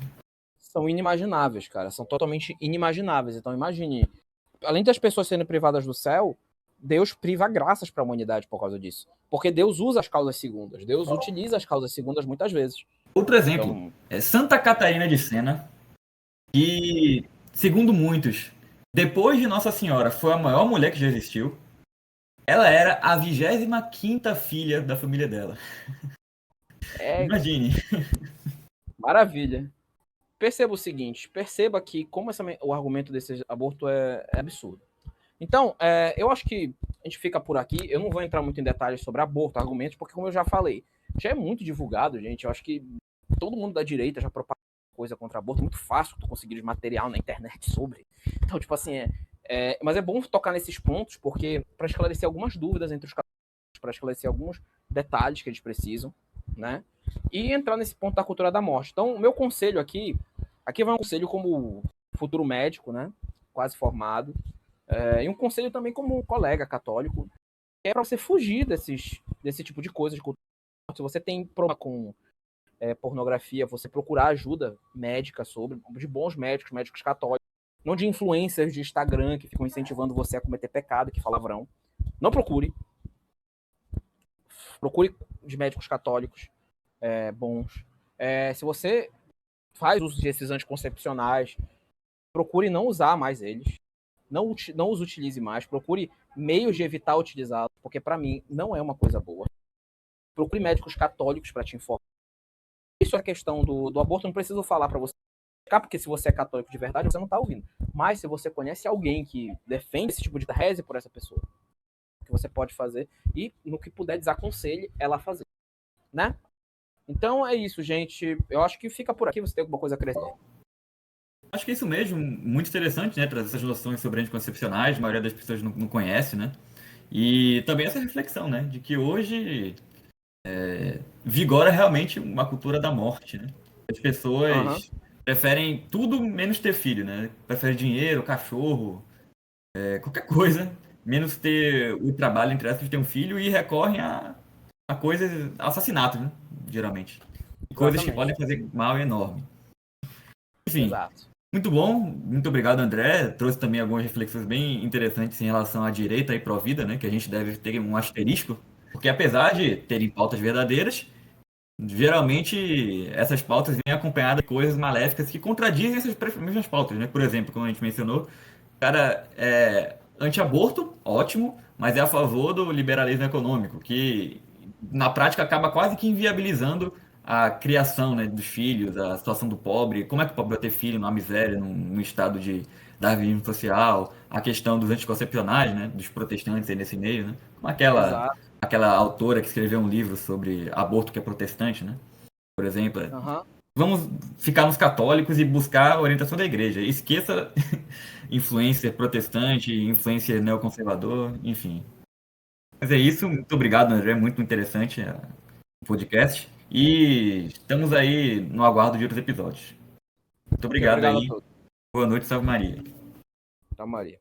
São inimagináveis, cara. São totalmente inimagináveis. Então, imagine, além das pessoas sendo privadas do céu, Deus priva graças para a humanidade por causa disso. Porque Deus usa as causas segundas. Deus utiliza as causas segundas muitas vezes. Outro exemplo é Santa Catarina de Sena, que, segundo muitos, depois de Nossa Senhora, foi a maior mulher que já existiu. Ela era a 25ª filha da família dela. É Imagine. maravilha. Perceba o seguinte, perceba que como o argumento desse aborto é absurdo. Então, eu acho que a gente fica por aqui. Eu não vou entrar muito em detalhes sobre aborto, argumentos, porque como eu já falei, já é muito divulgado, gente. Eu acho que todo mundo da direita já propagou coisa contra aborto. É muito fácil tu conseguir material na internet sobre. Então, tipo assim, mas é bom tocar nesses pontos, porque para esclarecer algumas dúvidas entre os casos, para esclarecer alguns detalhes que eles precisam, né? E entrar nesse ponto da cultura da morte. Então, o meu conselho aqui vai um conselho como futuro médico, né? Quase formado, e um conselho também como um colega católico, que é para você fugir desse tipo de coisa. Se você tem problema com pornografia, você procurar ajuda médica de bons médicos, médicos católicos, não de influencers de Instagram que ficam incentivando você a cometer pecado, que palavrão. Não procure. Procure de médicos católicos bons. Se você faz uso desses anticoncepcionais, procure não usar mais eles. Não os utilize mais. Procure meios de evitar utilizá-los, porque para mim não é uma coisa boa. Procure médicos católicos para te informar. Isso é a questão do aborto, não preciso falar para você, porque se você é católico de verdade, você não está ouvindo. Mas se você conhece alguém que defende esse tipo de reze por essa pessoa, que você pode fazer e no que puder desaconselhe ela a fazer, né? Então é isso, gente. Eu acho que fica por aqui. Você tem alguma coisa a acrescentar? Acho que é isso mesmo, muito interessante, né? Trazer essas noções sobre anticoncepcionais, a maioria das pessoas não conhece, né? E também essa reflexão, né? De que hoje vigora realmente uma cultura da morte, né? As Aham. pessoas preferem tudo menos ter filho, né? Preferem dinheiro, cachorro, qualquer coisa, menos ter o trabalho, entre aspas, de ter um filho e recorrem a coisas, assassinatos, né? Geralmente. Coisas que podem Exatamente. fazer mal enorme. Enfim, Exato. muito bom, muito obrigado, André. Trouxe também algumas reflexões bem interessantes em relação à direita e pró-vida, né? Que a gente deve ter um asterisco, porque apesar de terem pautas verdadeiras, geralmente essas pautas vêm acompanhadas de coisas maléficas que contradizem essas mesmas pautas, né? Por exemplo, como a gente mencionou, o cara é anti-aborto, ótimo, mas é a favor do liberalismo econômico, que na prática acaba quase que inviabilizando a criação, né, dos filhos, a situação do pobre. Como é que o pobre vai ter filho numa miséria, num estado de darwinismo social? A questão dos anticoncepcionais, né, dos protestantes aí nesse meio, né? Como Exato. aquela autora que escreveu um livro sobre aborto que é protestante, né? Por exemplo, Aham. vamos ficar nos católicos e buscar a orientação da igreja. Esqueça influência protestante, influência neoconservador, enfim. Mas é isso, muito obrigado, André, muito interessante o podcast. E estamos aí no aguardo de outros episódios. Muito Ok, obrigado obrigado a aí. todos. Boa noite, Salve Maria. Tá, Maria.